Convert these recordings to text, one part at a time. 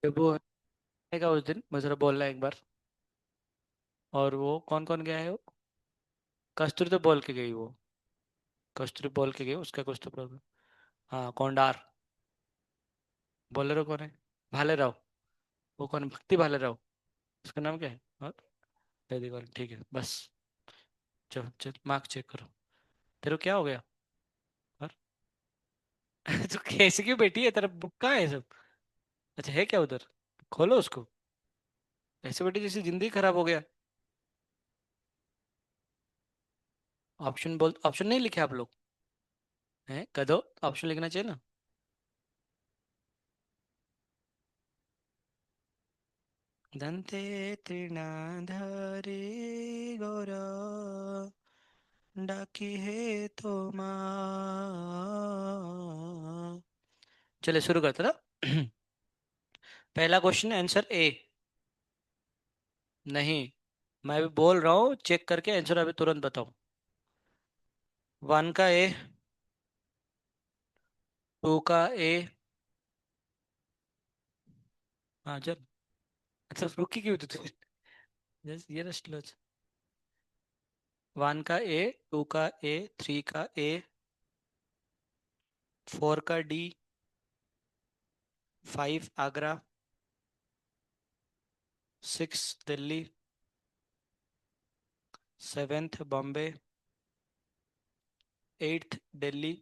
जब वो आएगा उस दिन, मैं जरा बोलना एक बार। और वो कौन कौन गया है वो? कस्तूरी तो बोल के गई वो। कस्तूरी बोल के गई, उसका कुछ तो प्रॉब्लम। हाँ, कौंडार। बोलेरो कौन है? भालेराव। वो कौन है? भक्ति भालेराव। उसका नाम क्या है? और वैदिक वाले, ठीक है बस। चलो चल, मार्क्स चेक करो। तेरे को क्या हो गया? और तू कैसे क्यों बैठी है? तेरा बुक कहाँ है सब? अच्छा, है क्या उधर? खोलो उसको। ऐसे बैठी जैसे जिंदगी खराब हो गया। ऑप्शन बोल, ऑप्शन नहीं लिखे आप लोग? हैं कदो? ऑप्शन लिखना चाहिए ना। दंते तृणाधारी गौर डाकी है तो माँ। चलिए शुरू करते ना। पहला क्वेश्चन, आंसर ए। नहीं, मैं अभी बोल रहा हूँ, चेक करके आंसर अभी तुरंत बताओ। वन का ए, टू का ए। हाँ चल। अच्छा रुकी क्यों तू? ये ना स्लो। वन का ए, टू का ए, थ्री का ए, फोर का D, five Agra, six Delhi, seventh Bombay, eighth Delhi.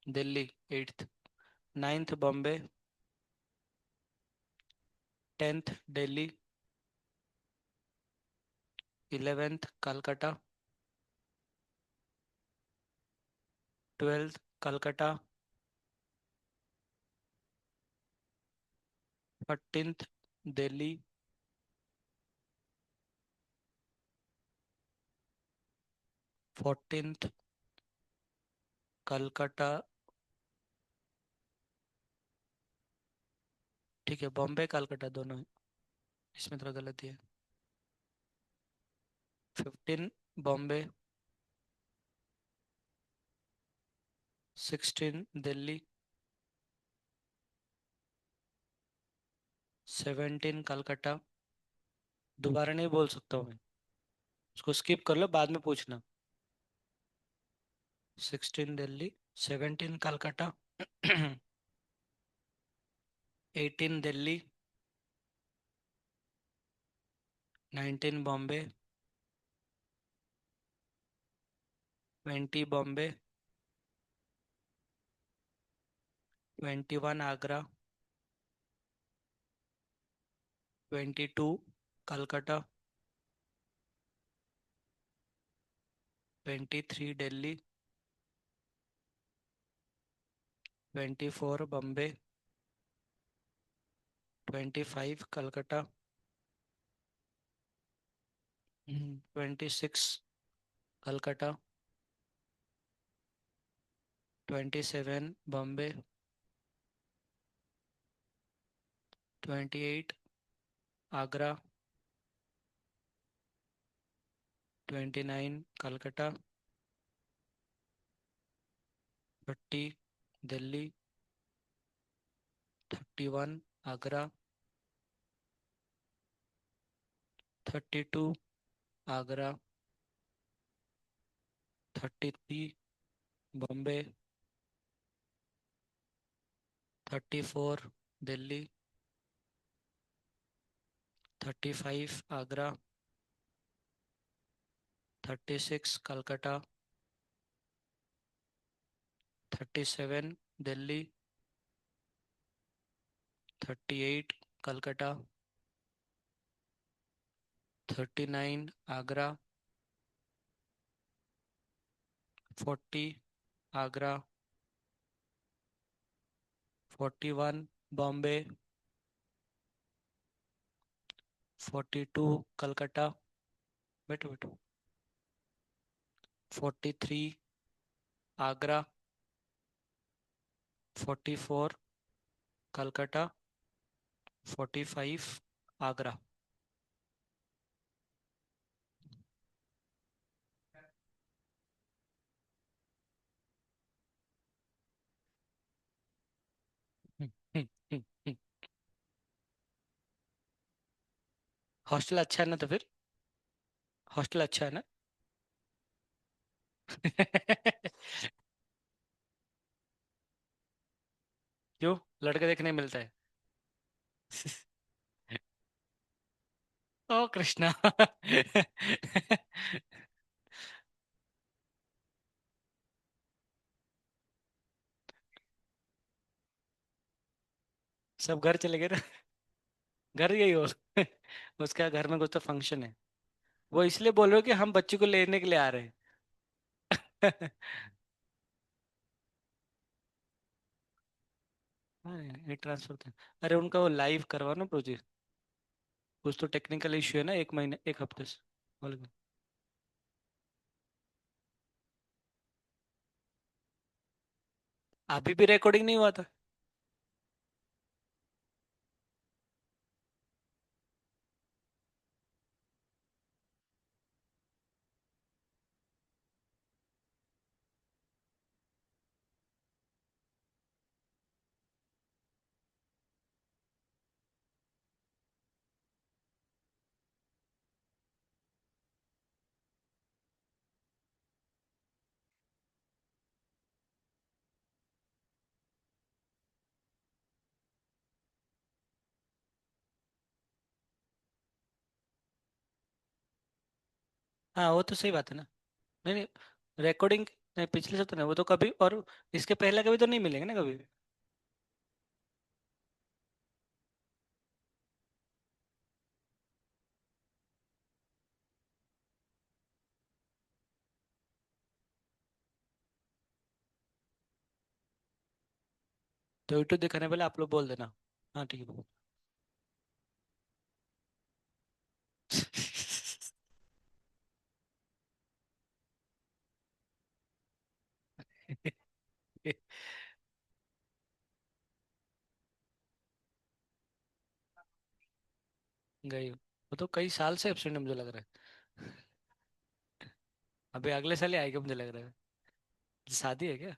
Delhi eighth. Ninth Bombay, tenth Delhi, eleventh Calcutta, twelfth Calcutta, thirteenth Delhi, fourteenth Calcutta. ठीक है, बॉम्बे कलकत्ता दोनों है, इसमें थोड़ा गलती है। Fifteen Bombay, sixteen Delhi, seventeen Calcutta. दोबारा नहीं बोल सकता हूँ मैं, उसको स्किप कर लो, बाद में पूछना। Sixteen Delhi, seventeen Calcutta, eighteen Delhi, nineteen Bombay, twenty Bombay, twenty one Agra, twenty two Calcutta, twenty three Delhi, twenty four Bombay, twenty five Calcutta, twenty six Calcutta, twenty seven Bombay, twenty eight Agra, twenty nine Calcutta, thirty Delhi, thirty one Agra, thirty two Agra, thirty three Bombay, thirty four Delhi, thirty five Agra, thirty six Calcutta, thirty seven Delhi, thirty eight Calcutta, thirty nine Agra, forty Agra, forty one Bombay, forty two Calcutta. बैठो बैठो। Forty three Agra, forty four Calcutta, forty five Agra. Hostel अच्छा है ना तो फिर? Hostel अच्छा है ना? क्यों? लड़के देखने मिलता है? ओ कृष्णा। सब घर चले गए ना? घर गई हो? उसका घर में कुछ तो फंक्शन है। वो इसलिए बोल रहे हो कि हम बच्ची को लेने के लिए आ रहे हैं। हाँ, ये ट्रांसफर था। अरे उनका वो लाइव करवा ना प्रोजेक्ट। कुछ तो टेक्निकल इश्यू है ना, एक महीने एक हफ्ते से। बोल गए। अभी भी रिकॉर्डिंग नहीं हुआ था? हाँ वो तो सही बात है ना। नहीं नहीं, रिकॉर्डिंग नहीं, पिछले से तो नहीं, वो तो कभी और इसके पहले कभी तो नहीं मिलेंगे ना कभी भी। तो यूट्यूब दिखाने पहले आप लोग बोल देना। हाँ ठीक है। गई हो। वो तो कई साल से एब्सेंट है मुझे लग रहा है। अभी अगले साल ही आएगा मुझे लग रहा है। शादी है क्या?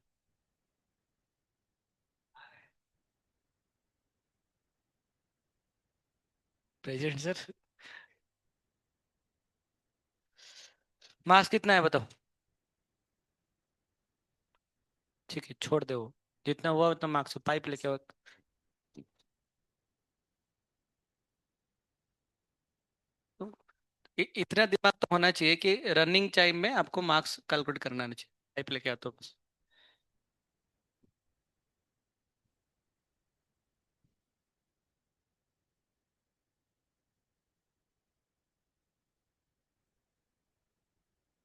President sir. मार्क्स कितना है बताओ? ठीक है छोड़ दे वो। जितना हुआ उतना मार्क्स पाइप लेके आओ। तो इतना दिमाग तो होना चाहिए कि रनिंग टाइम में आपको मार्क्स कैलकुलेट करना आना चाहिए। पाइप लेके आओ तो बस।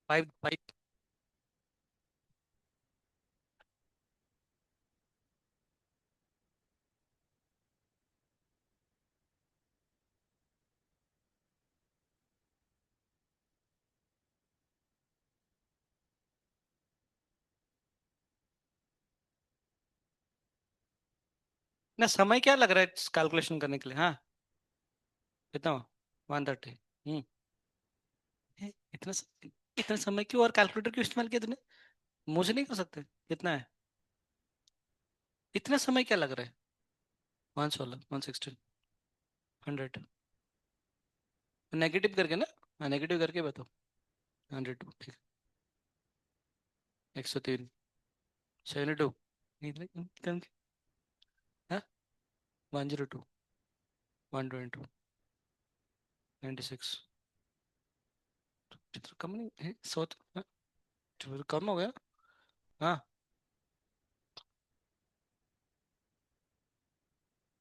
Pipe pipe. ना समय क्या लग रहा है कैलकुलेशन करने के लिए? हाँ। कितना? 130। इतना इतना समय क्यों, और कैलकुलेटर क्यों इस्तेमाल किया तूने? मुझे नहीं कर सकते? कितना है? इतना समय क्या लग रहा है? 116, 116, 100। नेगेटिव करके ना? हाँ नेगेटिव करके बताओ। 102 ठीक। 103। 72। नहीं नहीं, कम। हाँ। 102। 122। 96। तो कम नहीं है, 100 हाँ, तो कम हो गया। हाँ।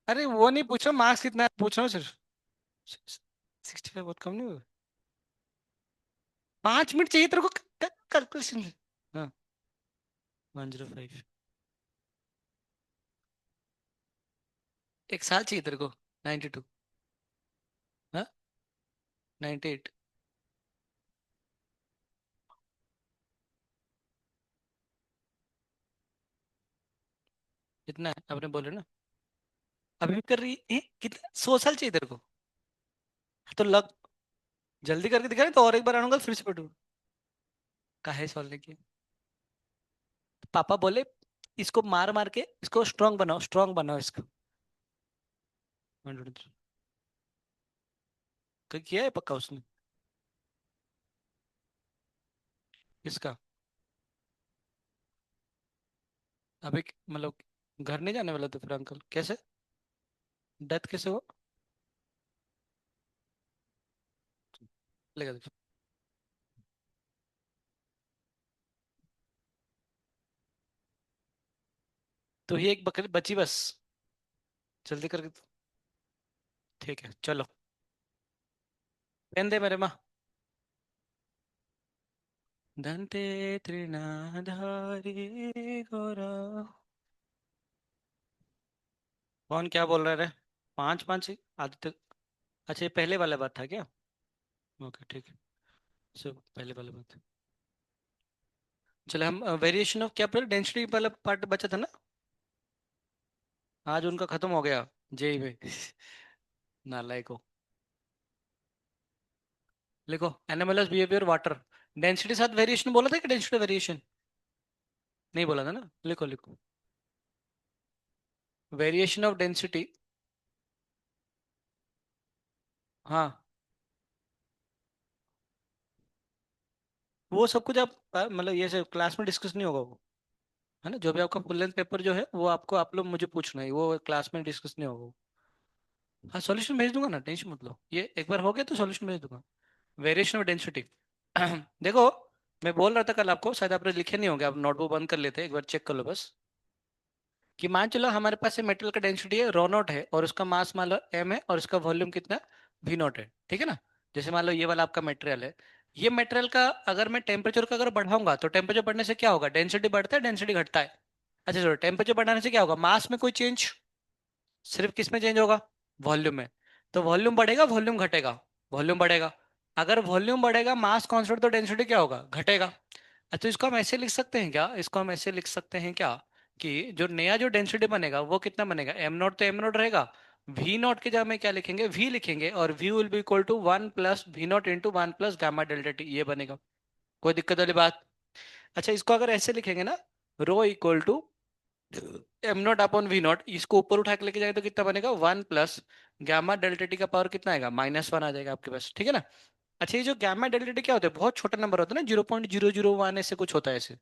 अरे वो नहीं पूछ रहा, मार्क्स कितना है पूछ रहा हूँ सिर्फ। 65 बहुत कम नहीं हुआ? 5 मिनट चाहिए तेरे को कैलकुलेशन? हाँ। 105। एक साल चाहिए तेरे को? 92। हाँ। 98। कितना है आपने बोले ना? अभी भी कर रही है? कितना 100 साल चाहिए तेरे को? तो लग, जल्दी करके दिखा रहे तो और एक बार आऊंगा फिर से पढ़ू। काहे सॉल्व नहीं किया? पापा बोले इसको मार मार के इसको स्ट्रांग बनाओ इसको। 123 किया है पक्का उसने? इसका अभी मतलब घर नहीं जाने वाला तो फिर अंकल कैसे? डेथ कैसे हो? लेगा देखो। तो ये एक बकरी बची बस। जल्दी करके ठीक है चलो। पेन दे मेरे माँ। दंते त्रिनाधारी गोरा। कौन क्या बोल रहा है रे? पांच पांच ही आदित्य। अच्छा ये पहले वाला बात था क्या? ओके ठीक है। सब पहले वाला बात है। चलो हम वेरिएशन ऑफ क्या डेंसिटी वाला पार्ट बचा था ना? आज उनका खत्म हो गया जेई में। नालायक को। लिखो एनोमलस बिहेवियर वाटर। डेंसिटी साथ वेरिएशन बोला था कि डेंसिटी वेरिएशन? नहीं बोला था ना? लिखो लिखो। Variation of density. हाँ। वो सब कुछ आप मतलब ये सब क्लास में डिस्कस नहीं होगा वो। है ना? जो भी आपका फुल लेंथ पेपर जो है वो आपको आप लोग मुझे पूछना है, वो क्लास में डिस्कस नहीं होगा वो। हाँ सॉल्यूशन भेज दूंगा ना, टेंशन मत लो, ये एक बार हो गया तो सॉल्यूशन भेज दूंगा। Variation of density. देखो मैं बोल रहा था कल आपको, शायद आपने लिखे नहीं होंगे, आप नोटबुक बंद कर लेते, एक बार चेक कर लो बस। कि मान चलो हमारे पास ये मेटेरियल का डेंसिटी है रो नॉट है, और उसका मास मान लो एम है, और इसका वॉल्यूम कितना वी नॉट है, ठीक है ना? जैसे मान लो ये वाला आपका मटेरियल है। ये मटेरियल का अगर मैं टेम्परेचर का अगर बढ़ाऊंगा तो टेम्परेचर बढ़ने से क्या होगा? डेंसिटी बढ़ता है डेंसिटी घटता है? अच्छा चलो, टेम्परेचर बढ़ाने से क्या होगा? मास में कोई चेंज? सिर्फ किस में चेंज होगा? वॉल्यूम में। तो वॉल्यूम बढ़ेगा वॉल्यूम घटेगा? वॉल्यूम बढ़ेगा। अगर वॉल्यूम बढ़ेगा मास कांस्टेंट, तो डेंसिटी क्या होगा? घटेगा। अच्छा इसको हम ऐसे लिख सकते हैं क्या? इसको हम ऐसे लिख सकते हैं क्या कि जो नया जो डेंसिटी बनेगा वो कितना बनेगा? एम नॉट तो एम नॉट रहेगा। वी नॉट के जगह में क्या लिखेंगे? वी लिखेंगे, और v will be equal to 1 plus v naught into 1 plus gamma delta t, ये बनेगा। कोई दिक्कत वाली बात? अच्छा इसको अगर ऐसे लिखेंगे ना, rho equal to M naught upon V naught, इसको ऊपर उठा के लेके जाए तो कितना बनेगा? 1 प्लस गामा डेल्टा टी का पावर कितना आएगा? -1 आ जाएगा आपके पास, ठीक है ना? अच्छा ये जो गामा डेल्टा टी क्या होता है? बहुत छोटा नंबर होता है ना, 0.001 ऐसे कुछ होता है ऐसे।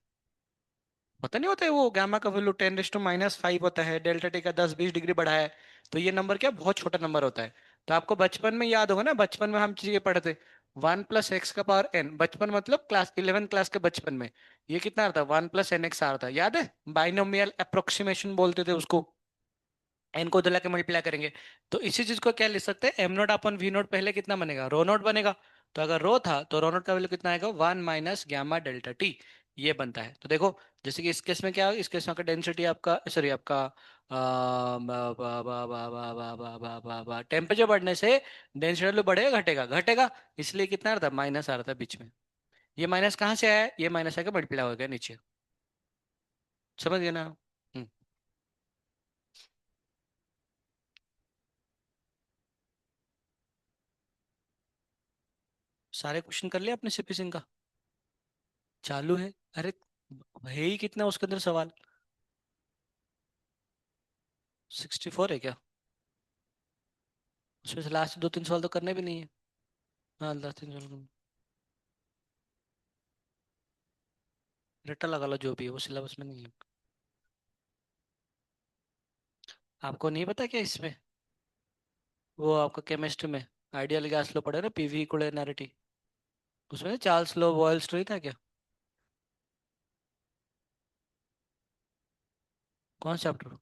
पता नहीं होता है वो गामा का वैल्यू 10⁻⁵ होता है, डेल्टा टी का 10-20 डिग्री बढ़ा है। तो ये नंबर क्या बहुत छोटा नंबर होता है। तो आपको बचपन में याद होगा ना, बचपन में हम चीजें पढ़ते 1 + x⁻n, बचपन मतलब क्लास 11 क्लास के बचपन में। ये कितना आता है? 1 + nx आ रहा था, याद है? बाइनोमियल अप्रोक्सीमेशन बोलते थे उसको। एन को दिला के मल्टीप्लाई करेंगे। तो इसी चीज को क्या लिख सकते हैं? M naught upon v naught, पहले कितना बनेगा? रो नॉट बनेगा। तो अगर रो था तो रो नॉट का वैल्यू कितना आएगा? 1 - गामा डेल्टा टी। ये बनता है। तो देखो जैसे कि इस केस में क्या, इस केस में आपका डेंसिटी आपका सॉरी आपका टेम्परेचर बढ़ने से डेंसिटी वैल्यू बढ़ेगा घटेगा? घटेगा। इसलिए कितना आ रहा था? माइनस आ रहा था बीच में। ये माइनस कहाँ से आया? ये माइनस आकर मल्टीप्लाई हो गया नीचे। समझ गए ना? हम्म। सारे क्वेश्चन कर लिया आपने सीपी सिंह का? चालू है। अरे है ही कितना उसके अंदर सवाल? 64 है क्या? उसमें से लास्ट 2-3 सवाल तो करने भी नहीं है। हाँ लास्ट 3 सवाल रट्टा लगा लो, जो भी है वो सिलेबस में नहीं है। आपको नहीं पता क्या इसमें? वो आपका केमिस्ट्री में आइडियल गैस लो पढ़े ना, पीवी इक्वल एनआरटी। उसमें चार्ल्स लो बॉयल्स नहीं था क्या? कौन चैप्टर?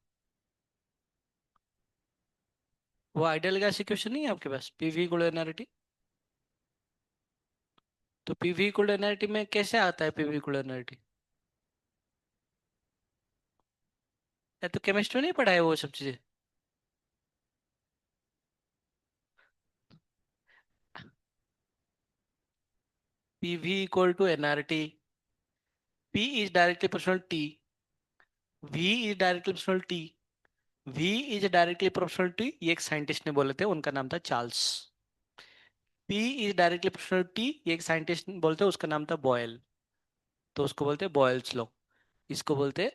वो आइडियल गैस इक्वेशन नहीं है आपके पास? PV equal NRT. तो पीवी इक्वल एनआरटी में कैसे आता है पीवी इक्वल एनआरटी? तो केमिस्ट्री नहीं पढ़ा है वो सब चीजें? PV equal to NRT. P is directly proportional T. V is directly proportional T. V is directly proportional to, ये एक साइंटिस्ट ने बोले थे, उनका नाम था Charles. P is directly proportional T, ये एक साइंटिस्ट बोलते हैं, उसका नाम था बॉयल। तो उसको बोलते हैं बॉयल्स लॉ। इसको बोलते हैं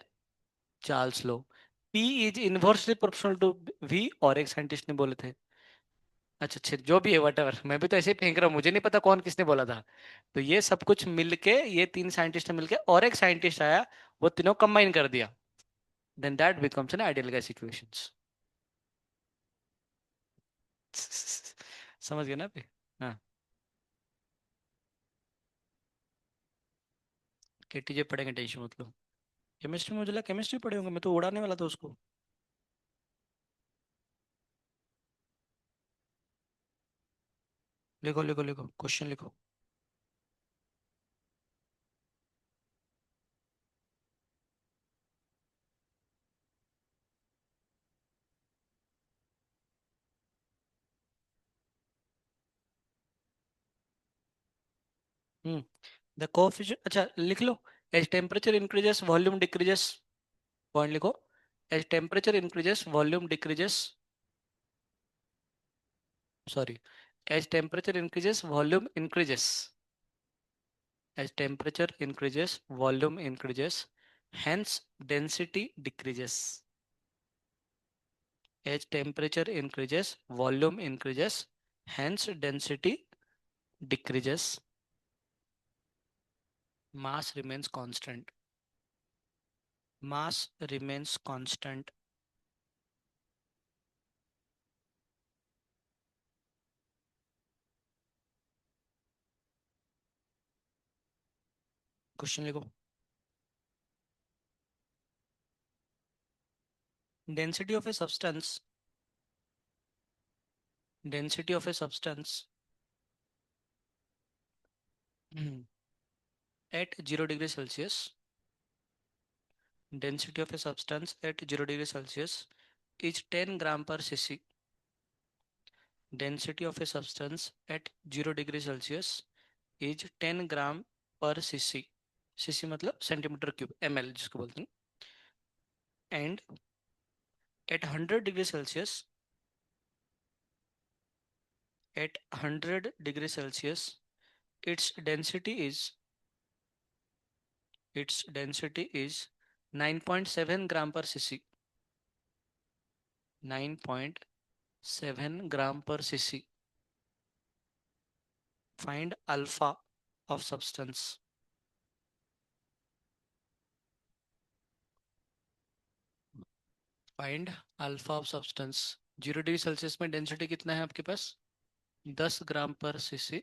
Charles law. P is inversely proportional to v, और एक साइंटिस्ट ने बोले थे। अच्छा अच्छा, जो भी है वटेवर, मैं भी तो ऐसे ही फेंक रहा हूँ, मुझे नहीं पता कौन किसने बोला था। तो ये सब कुछ मिलके, ये तीन साइंटिस्ट ने मिलके और एक साइंटिस्ट आया, वो तीनों कंबाइन कर दिया, then that becomes an ideal gas equations. समझ गए ना अभी? हाँ। केटीजे पढ़ेंगे, टेंशन मत लो। केमिस्ट्री में मुझे लगा केमिस्ट्री पढ़े होंगे, मैं तो उड़ाने वाला था उसको। लिखो लिखो लिखो, क्वेश्चन लिखो। हम्म। द कोफिशिएंट, अच्छा लिख लो। As temperature increases volume decreases. Point लिखो। As temperature increases volume decreases. Sorry, as temperature increases volume increases. As temperature increases, volume increases, hence density decreases. As temperature increases, volume increases, hence density decreases. Mass remains constant. Mass remains constant. Question लिखो। Density of a substance. Density of a substance at 0 degree Celsius. Density of a substance at 0 degree Celsius is 10 gram per cc. Density of a substance at 0 degree Celsius is 10 gram per cc. Cc मतलब centimetre cube, ml जिसको बोलते हैं। And at 100 degree Celsius, at 100 degree Celsius its density is its density is 9.7 gram per cc. 9.7 gram per cc. Find alpha of substance. Find alpha of substance. 0 degree Celsius में density कितना है आपके पास? 10 gram per CC.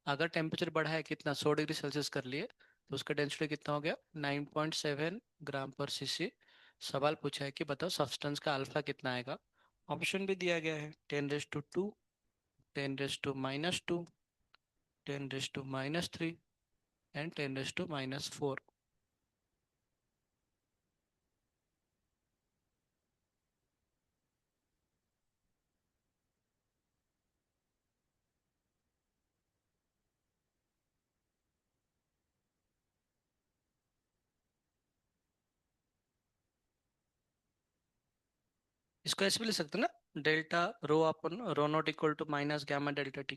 अगर temperature बढ़ा है कितना, 100 degree Celsius कर लिए, तो उसका डेंसिटी कितना हो गया? 9.7 ग्राम पर सीसी। सवाल पूछा है कि बताओ सब्सटेंस का अल्फा कितना आएगा। ऑप्शन भी दिया गया है, 10⁻², 10⁻², 10⁻³ एंड 10⁻⁴। इसको ऐसे भी लिख सकते हैं ना, delta rho upon rho naught equal to minus gamma delta T.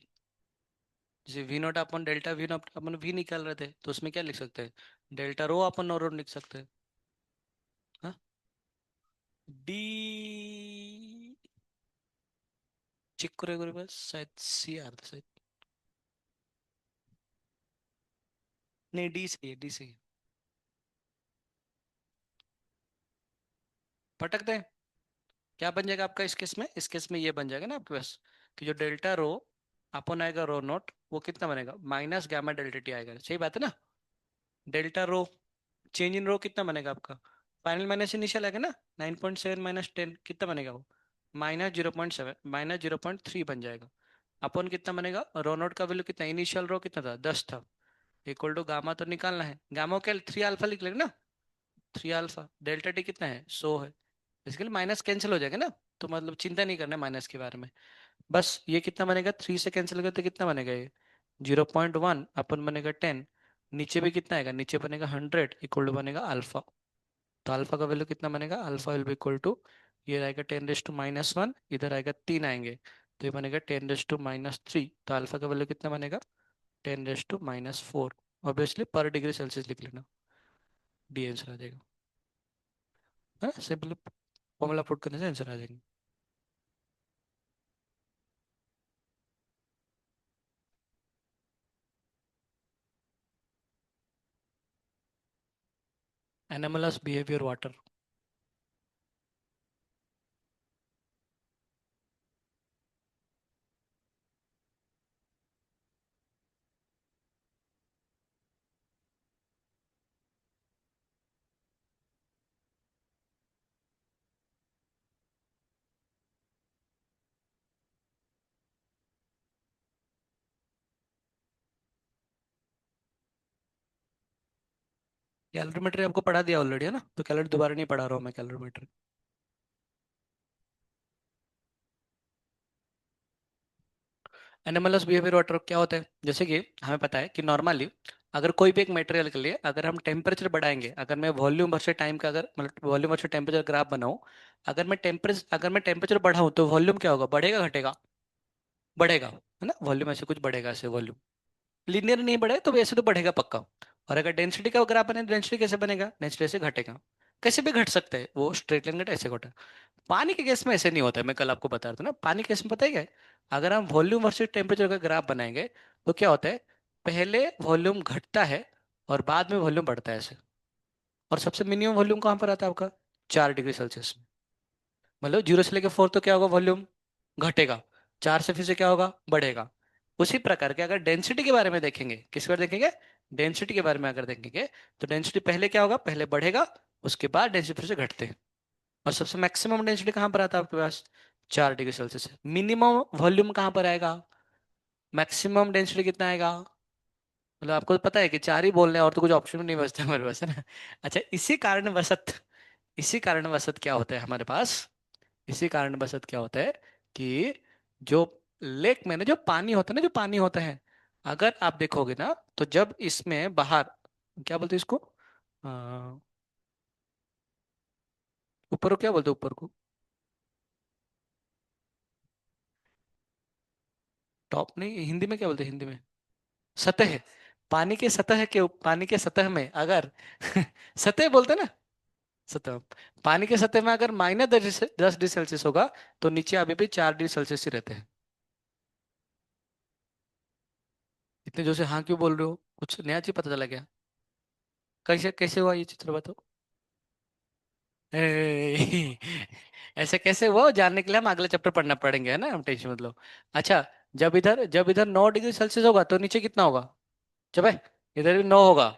जैसे V naught upon delta V naught upon V निकाल रहे थे, तो उसमें क्या लिख सकते हैं? डेल्टा रो अपन रो लिख सकते हैं। हाँ। डी, चेक करो एक बार, शायद सी आ रहा था शायद। नहीं, डी सही है, डी सही है। पटक दें? क्या बन जाएगा आपका इस केस में? इस केस में ये बन जाएगा ना आपके पास, कि जो डेल्टा रो अपन आएगा रो नॉट, वो कितना बनेगा? माइनस गामा डेल्टा टी आएगा, सही बात है ना? डेल्टा रो, चेंज इन रो कितना बनेगा आपका? फाइनल माइनस इनिशियल आएगा ना, 9.7 माइनस 10 कितना बनेगा वो? -0.7, -0.3 बन जाएगा। अपन कितना बनेगा? रो नॉट का वैल्यू कितना, इनिशियल रो कितना था? 10 था। इक्वल टू गामा तो निकालना है, गामा क्या 3 अल्फा लिख लेंगे ना। 3 अल्फा, डेल्टा टी कितना है? 100 है। बेसिकली माइनस कैंसिल हो जाएगा ना, तो मतलब चिंता नहीं करना माइनस के बारे में। बस ये कितना बनेगा, 3 से कैंसिल करते कितना बनेगा ये? 0.1 अपन बनेगा 10। नीचे भी कितना आएगा? नीचे बनेगा 100 इक्वल टू बनेगा अल्फा। तो अल्फा का वैल्यू कितना बनेगा? Alpha will be equal to, ये आएगा 10⁻⁻⁻⁻⁻⁻⁻⁻⁻⁻⁻⁻⁻⁻⁻⁻⁻⁻⁻⁻⁻⁻⁻⁻⁻⁻⁻⁻⁻⁻⁻⁻⁻⁻⁻⁻⁻⁻⁻⁻⁻⁻⁻⁻⁻⁻⁻⁻⁻⁻⁻⁻⁻⁻⁻⁻⁻⁻⁻⁻⁻⁻⁻⁻⁻⁻⁻⁻⁻⁻⁻⁻⁻⁻⁻⁻⁻⁻⁻⁻⁻⁻⁻⁻⁻⁻⁻⁻⁻⁻⁻⁻⁻⁻⁻⁻⁻⁻⁻ऑब्वियसली पर डिग्री सेल्सियस लिख लेना, डी आंसर आ जाएगा। है ना, सिंपल फॉर्मूला पुट करने से आंसर आ जाएंगे। Anomalous behaviour water. कैलोरीमेट्री आपको पढ़ा दिया ऑलरेडी है ना, तो कैलोरी दोबारा नहीं पढ़ा रहा हूँ मैं कैलोरीमेट्री। एनामलस बिहेवियर वाटर क्या होता है, जैसे कि हमें पता है कि नॉर्मली अगर कोई भी एक मटेरियल के लिए अगर हम टेम्परेचर बढ़ाएंगे, अगर मैं वॉल्यूम वर्सेस टाइम का अगर मतलब वॉल्यूम वर्सेस टेम्परेचर ग्राफ बनाऊं, अगर मैं टेम्परेचर बढ़ाऊं तो वॉल्यूम क्या होगा, बढ़ेगा घटेगा? बढ़ेगा, है ना, वॉल्यूम ऐसे कुछ बढ़ेगा, ऐसे वॉल्यूम लीनियर नहीं बढ़े तो वैसे तो बढ़ेगा पक्का। और अगर डेंसिटी का ग्राफ बने, डेंसिटी कैसे बनेगा, डेंसिटी ऐसे घटेगा। कैसे भी घट सकता है वो, स्ट्रेट लाइन घटे ऐसे घटे। पानी के केस में ऐसे नहीं होता है, मैं कल आपको बता रहा था ना, पानी के केस में पता है क्या है? अगर हम वॉल्यूम वर्सेस टेम्परेचर का ग्राफ बनाएंगे तो क्या होता है, पहले वॉल्यूम घटता है और बाद में वॉल्यूम बढ़ता है ऐसे। और सबसे मिनिमम वॉल्यूम कहाँ पर आता है आपका, 4 डिग्री सेल्सियस में। मतलब 0 से लेकर 4 तो क्या होगा, वॉल्यूम घटेगा। 4 से फिर से क्या होगा, बढ़ेगा। उसी प्रकार के अगर डेंसिटी के बारे में देखेंगे, किस बारे देखेंगे, डेंसिटी के बारे में अगर देखेंगे, तो डेंसिटी पहले क्या होगा, पहले बढ़ेगा, उसके बाद डेंसिटी फिर से घटते हैं। और सबसे मैक्सिमम डेंसिटी कहाँ पर आता है आपके पास, 4 डिग्री सेल्सियस। मिनिमम वॉल्यूम कहाँ पर आएगा, मैक्सिमम डेंसिटी कितना आएगा? मतलब आपको पता है कि चार ही बोलने हैं और तो कुछ ऑप्शन भी नहीं बचता हमारे पास, है ना। अच्छा, इसी कारणवशत क्या होता है हमारे पास, इसी कारणवशत क्या होता है कि जो लेक में ना जो पानी होता है ना, जो पानी होता है, अगर आप देखोगे ना, तो जब इसमें बाहर, क्या बोलते हैं इसको, अ, ऊपर को क्या बोलते हैं, ऊपर को टॉप नहीं, हिंदी में क्या बोलते हैं, हिंदी में सतह। पानी के सतह में अगर सतह बोलते हैं ना, सतह। पानी के सतह में अगर -10 डिग्री सेल्सियस होगा, तो नीचे अभी भी 4 डिग्री सेल्सियस ही रहते हैं। इतने जोर से हाँ क्यों बोल रहे हो, कुछ नया चीज पता चला क्या? कैसे कैसे हुआ ये चित्र बताओ। ए, ऐसे कैसे हुआ, जानने के लिए हम अगले चैप्टर पढ़ना पड़ेंगे, है ना, हम टेंशन मतलब। अच्छा, जब इधर 9 डिग्री सेल्सियस होगा तो नीचे कितना होगा, जब है, इधर भी 9 होगा,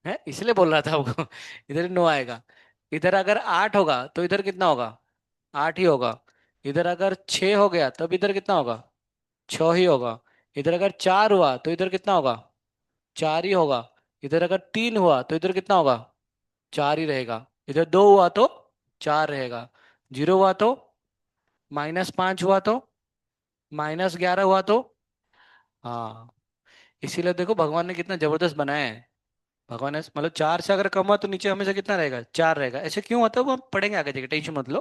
है इसलिए बोल रहा था आपको इधर भी 9 आएगा। इधर अगर 8 होगा तो इधर कितना होगा, 8 ही होगा। इधर अगर 6 हो गया तब इधर कितना होगा, 6 ही होगा। इधर अगर 4 हुआ तो इधर कितना होगा, 4 ही होगा। इधर अगर 3 हुआ तो इधर कितना होगा, 4 ही रहेगा। इधर 2 हुआ तो 4 रहेगा। 0 हुआ तो, -5 हुआ तो, -11 हुआ तो, हाँ। इसीलिए देखो भगवान ने कितना जबरदस्त बनाया है। भगवान ने मतलब 4 से अगर कम हुआ तो नीचे हमेशा कितना रहेगा, 4 रहेगा। ऐसे क्यों होता है वो हम पढ़ेंगे आगे जाके, टेंशन मत लो।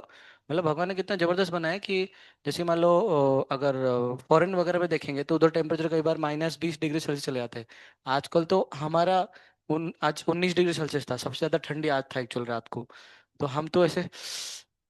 मतलब भगवान ने कितना जबरदस्त बनाया है कि जैसे मान लो अगर फॉरेन वगैरह में देखेंगे तो उधर टेम्परेचर कई बार -20 डिग्री सेल्सियस चले जाते हैं। आजकल तो हमारा आज 19 डिग्री सेल्सियस था, सबसे ज्यादा ठंडी आज था एक्चुअल रात को। तो हम तो ऐसे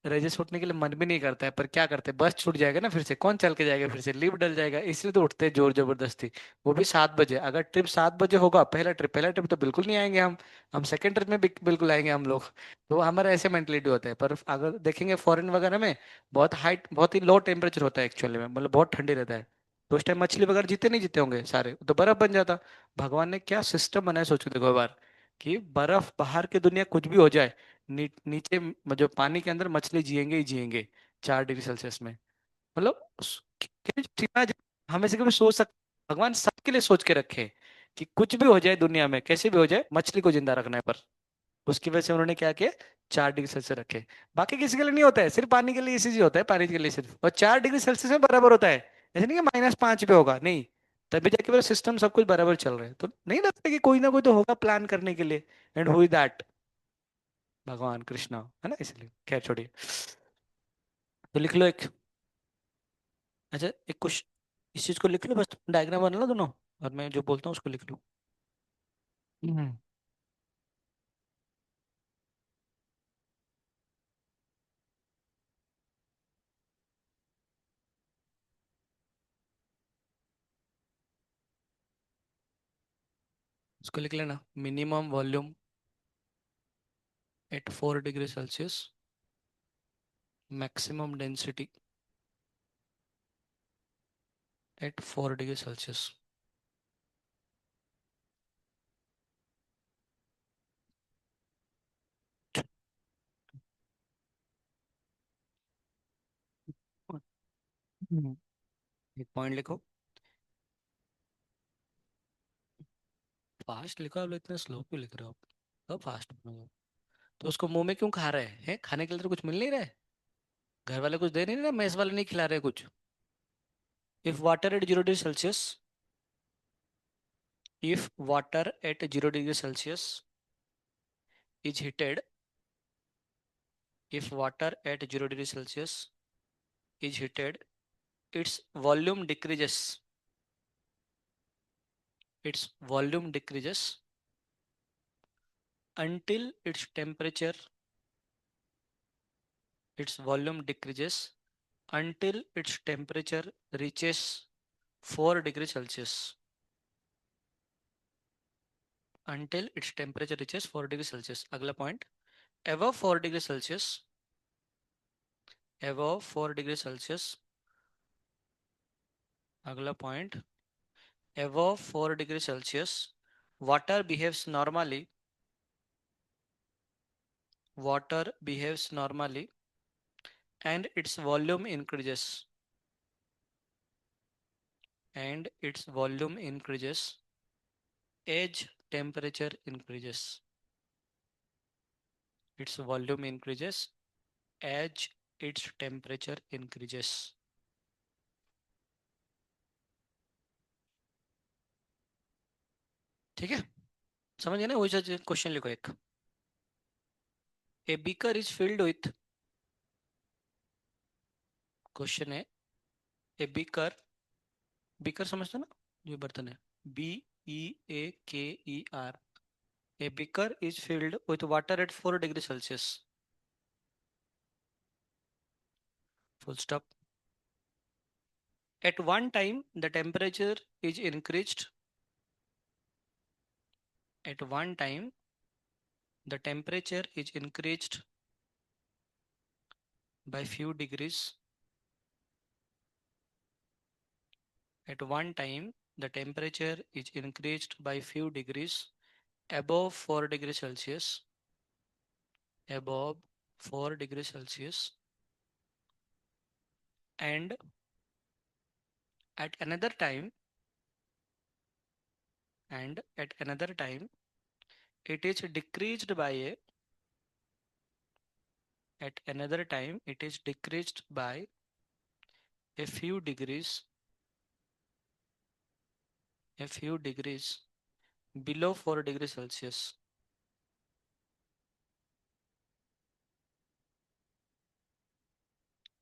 रजिस्टर उठने के लिए मन भी नहीं करता है, पर क्या करते हैं, बस छूट जाएगा ना, फिर से कौन चल के जाएगा, फिर से लिफ्ट डल जाएगा, इसलिए तो उठते हैं जोर जबरदस्ती। वो भी 7 बजे, अगर ट्रिप 7 बजे होगा, पहला ट्रिप तो बिल्कुल नहीं आएंगे हम सेकंड ट्रिप में बिल्कुल आएंगे हम लोग। तो हमारा ऐसे मेंटलिटी होता है। पर अगर देखेंगे फॉरेन वगैरह में बहुत ही लो टेम्परेचर होता है एक्चुअली में, मतलब बहुत ठंडी रहता है। तो उस टाइम मछली वगैरह जीते नहीं जीते होंगे सारे, तो बर्फ बन जाता। भगवान ने क्या सिस्टम बनाया सोच के देखो एक बार, कि बर्फ बाहर की दुनिया कुछ भी हो जाए, नीचे जो पानी के अंदर मछली जिएंगे ही जिएंगे 4 डिग्री सेल्सियस में। मतलब सीमा हमें से कभी सोच सक भगवान सबके लिए सोच के रखे कि कुछ भी हो जाए दुनिया में, कैसे भी हो जाए, मछली को जिंदा रखना है। पर उसकी वजह से उन्होंने क्या किया, 4 डिग्री सेल्सियस रखे। बाकी किसी के लिए नहीं होता है, सिर्फ पानी के लिए इसी चीज होता है, पानी के लिए सिर्फ। और 4 डिग्री सेल्सियस में बराबर होता है, ऐसे नहीं कि -5 पे होगा, नहीं। तभी जाके मेरा सिस्टम सब कुछ बराबर चल रहा है। तो नहीं लगता कि कोई ना कोई तो होगा प्लान करने के लिए, एंड हु इज दैट, भगवान कृष्णा, है ना। इसलिए खैर छोड़िए, तो लिख लो एक। अच्छा, एक कुछ इस चीज को लिख लो, बस डायग्राम बना लो दोनों, और मैं जो बोलता हूँ उसको लिख लो। हम्म। उसको लिख लेना, minimum volume at 4 degree Celsius, maximum density at 4 degree Celsius. एक पॉइंट लिखो। फास्ट लिखो, आप लोग इतने स्लो क्यों लिख रहे हो? तो फास्ट बनाओ। तो उसको मुंह में क्यों खा रहे हैं? खाने के लिए तो कुछ मिल नहीं रहा है, घर वाले कुछ दे नहीं रहे, मेस वाले नहीं खिला रहे कुछ। If water at 0 degree Celsius, if water at 0 degree Celsius is heated, if water at 0 degree Celsius is heated, its volume decreases, its volume decreases until its temperature, its volume decreases until its temperature reaches 4 degrees Celsius, until its temperature reaches 4 degrees Celsius. अगला point, above 4 degrees Celsius, above 4 degrees Celsius, अगला point, above 4 degrees Celsius, water behaves normally, water behaves normally and its volume increases, and its volume increases as temperature increases, its volume increases as its temperature increases. ठीक है, समझ गए ना? वही question लिखो एक। A beaker is filled with, question है, a beaker, beaker समझते हो ना, ये बर्तन है, BEAKER, a beaker is filled with water at 4 degrees Celsius, full stop. At one time the temperature is increased, at one time the temperature is increased by few degrees, at one time the temperature is increased by few degrees above 4 degrees Celsius, above 4 degrees Celsius, and at another time, and at another time it is decreased by a, at another time it is decreased by a few degrees, a few degrees below 4 degrees Celsius,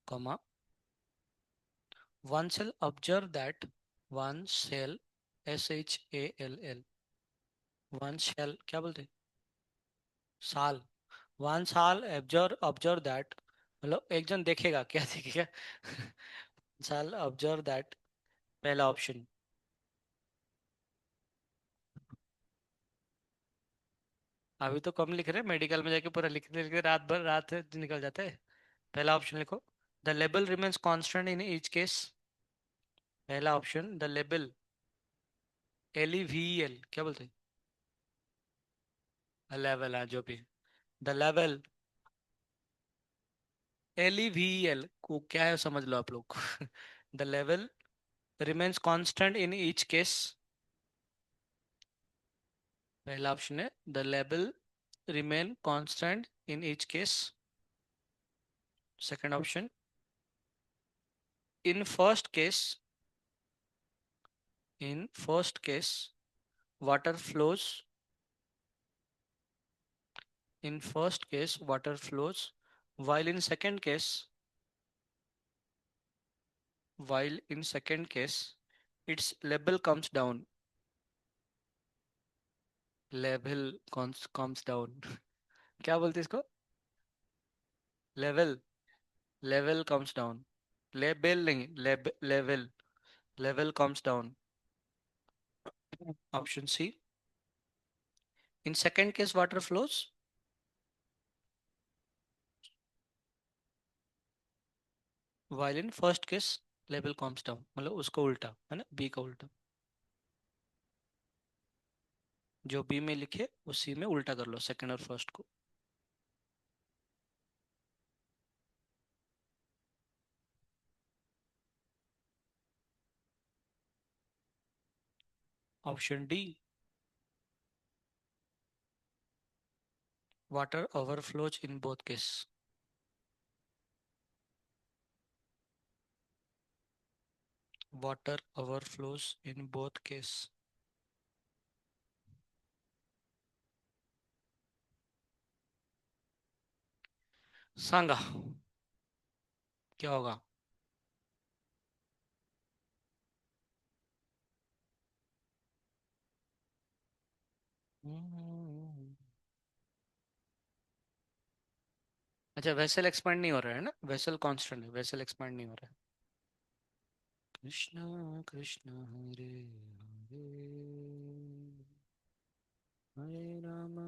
comma, one shall observe that, one shall, SHALL, one shall क्या बोलते हैं? साल, one साल observe that, मतलब एक जन देखेगा, क्या देखेगा? साल ऑब्जर्व दैट, पहला ऑप्शन। अभी तो कम लिख रहे हैं, मेडिकल में जाके पूरा लिखते लिखते रात भर, रात निकल जाता है। पहला ऑप्शन लिखो, the level remains constant in each case, पहला ऑप्शन, द लेवल, LEVEL क्या बोलते हैं? लेवल, हाँ जो भी, द लेवल, LEVEL को क्या है समझ लो आप लोग। The level remains constant in each case, पहला ऑप्शन है the level remain constant in each case, second option, in first case, in first case water flows, in first case water flows, while in second case, while in second case its level comes down, level comes down। क्या बोलते हैं इसको? Level, level comes down, label नहीं, level, level comes down, option C. In second case water flows, while in first case level comes down, मतलब उसको उल्टा है ना, बी का उल्टा, जो बी में लिखे उसी में उल्टा कर लो सेकंड और फर्स्ट को। Option D, water overflows in both case. Water overflows in both case. सांगा क्या होगा? अच्छा, वेसल एक्सपांड नहीं हो रहा है ना, वेसल कांस्टेंट है, वेसल एक्सपांड नहीं हो रहा है। कृष्णा कृष्णा हरे हरे, हरे राम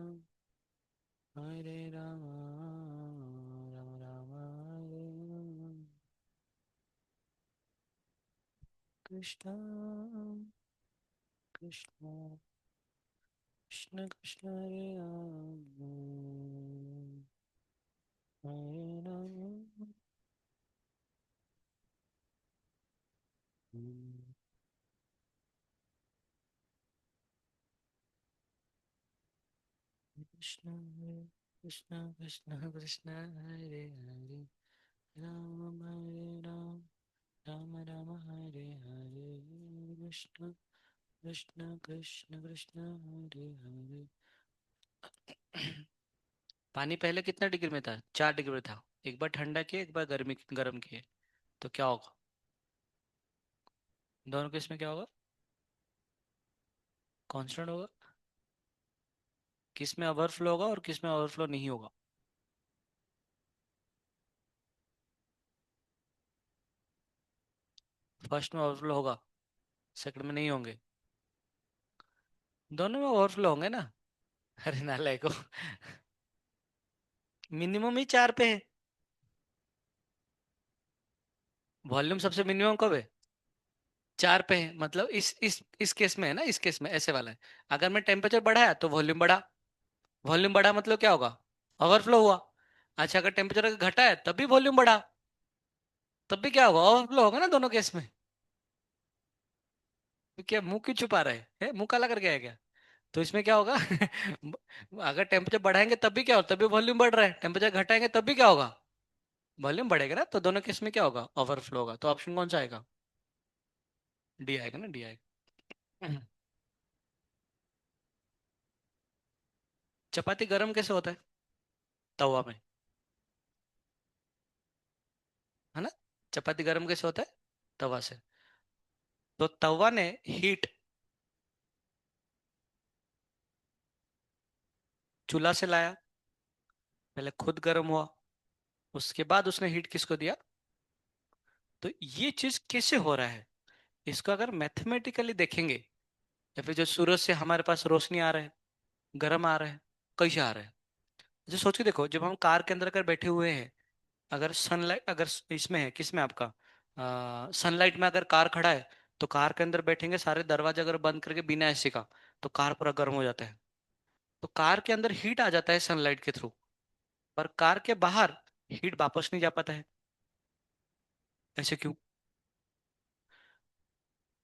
हरे राम, राम राम हरे हरे। कृष्णा कृष्णा कृष्ण कृष्ण हरे राम, हरे राम, कृष्ण कृष्ण कृष्ण कृष्ण हरे हरे, राम हरे राम, राम राम हरे हरे, कृष्ण कृष्ण कृष्ण कृष्ण हरे हरे। पानी पहले कितना डिग्री में था? 4 डिग्री में था। एक बार ठंडा किए, एक बार गर्मी गर्म किए, तो क्या होगा? दोनों केस में क्या होगा? कांस्टेंट होगा। किस में ओवरफ्लो होगा और किस में ओवरफ्लो नहीं होगा? फर्स्ट में ओवरफ्लो होगा, सेकंड में नहीं होंगे। दोनों में ओवरफ्लो होंगे ना। अरे नालायक को, मिनिमम ही 4 पे है। वॉल्यूम सबसे मिनिमम कब है? 4 पे है, मतलब इस केस में है ना, इस केस में ऐसे वाला है। अगर मैं टेम्परेचर बढ़ाया तो वॉल्यूम बढ़ा, वॉल्यूम बढ़ा मतलब क्या होगा? ओवरफ्लो हुआ। अच्छा, अगर टेम्परेचर घटा है तब भी वॉल्यूम बढ़ा, तब भी क्या होगा? ओवरफ्लो होगा ना दोनों केस में। तो क्या मुंह क्यों छुपा रहे हैं? मुंह काला करके है क्या? तो इसमें क्या होगा? अगर टेम्परेचर बढ़ाएंगे तब भी क्या होगा? तब भी वॉल्यूम बढ़ रहा है। टेम्परेचर घटाएंगे तब भी क्या होगा? वॉल्यूम बढ़ेगा ना। तो दोनों केस में क्या होगा? ओवरफ्लो होगा। तो ऑप्शन कौन सा आएगा? डी आएगा ना, डी आएगा। चपाती गरम कैसे होता है? तवा में, है ना। चपाती गरम कैसे होता है? तवा से। तो तवा ने हीट चूल्हा से लाया, पहले खुद गर्म हुआ, उसके बाद उसने हीट किसको दिया? तो ये चीज कैसे हो रहा है, इसको अगर मैथमेटिकली देखेंगे, या फिर जो सूरज से हमारे पास रोशनी आ रहा है, गर्म आ रहा है, कैसे आ रहा है? जो सोच के देखो, जब हम कार के अंदर अगर बैठे हुए हैं, अगर सनलाइट, अगर इसमें है, किसमें आपका, सनलाइट में अगर कार खड़ा है, तो कार के अंदर बैठेंगे, सारे दरवाजे अगर बंद करके बिना एसी का, तो कार पूरा गर्म हो जाता है। तो कार के अंदर हीट आ जाता है सनलाइट के थ्रू, पर कार के बाहर हीट वापस नहीं जा पाता है। ऐसे क्यों?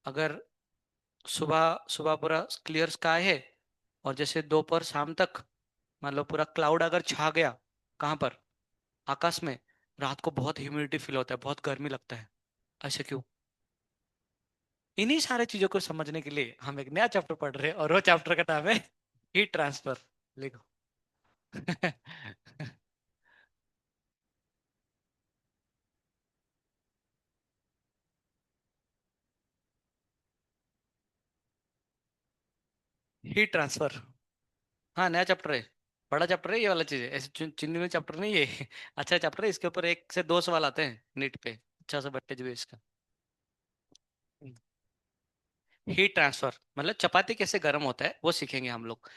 अगर सुबह सुबह पूरा क्लियर स्काई है, और जैसे दोपहर शाम तक मान लो पूरा क्लाउड अगर छा गया, कहाँ पर? आकाश में, रात को बहुत ह्यूमिडिटी फील होता है, बहुत गर्मी लगता है। ऐसे क्यों? इन्हीं सारे चीजों को समझने के लिए हम एक नया चैप्टर पढ़ रहे हैं, और वो चैप्टर का नाम है हीट ट्रांसफर। लिखो। Heat transfer. हाँ, नया चैप्टर है, बड़ा चैप्टर है ये वाला चीज है, ऐसे चिन्ह में चैप्टर नहीं है। अच्छा चैप्टर है, इसके ऊपर 1 से 2 सवाल आते हैं नीट पे, अच्छा सा बट्टे जो है इसका। हीट ट्रांसफर मतलब चपाती कैसे गर्म होता है वो सीखेंगे हम लोग।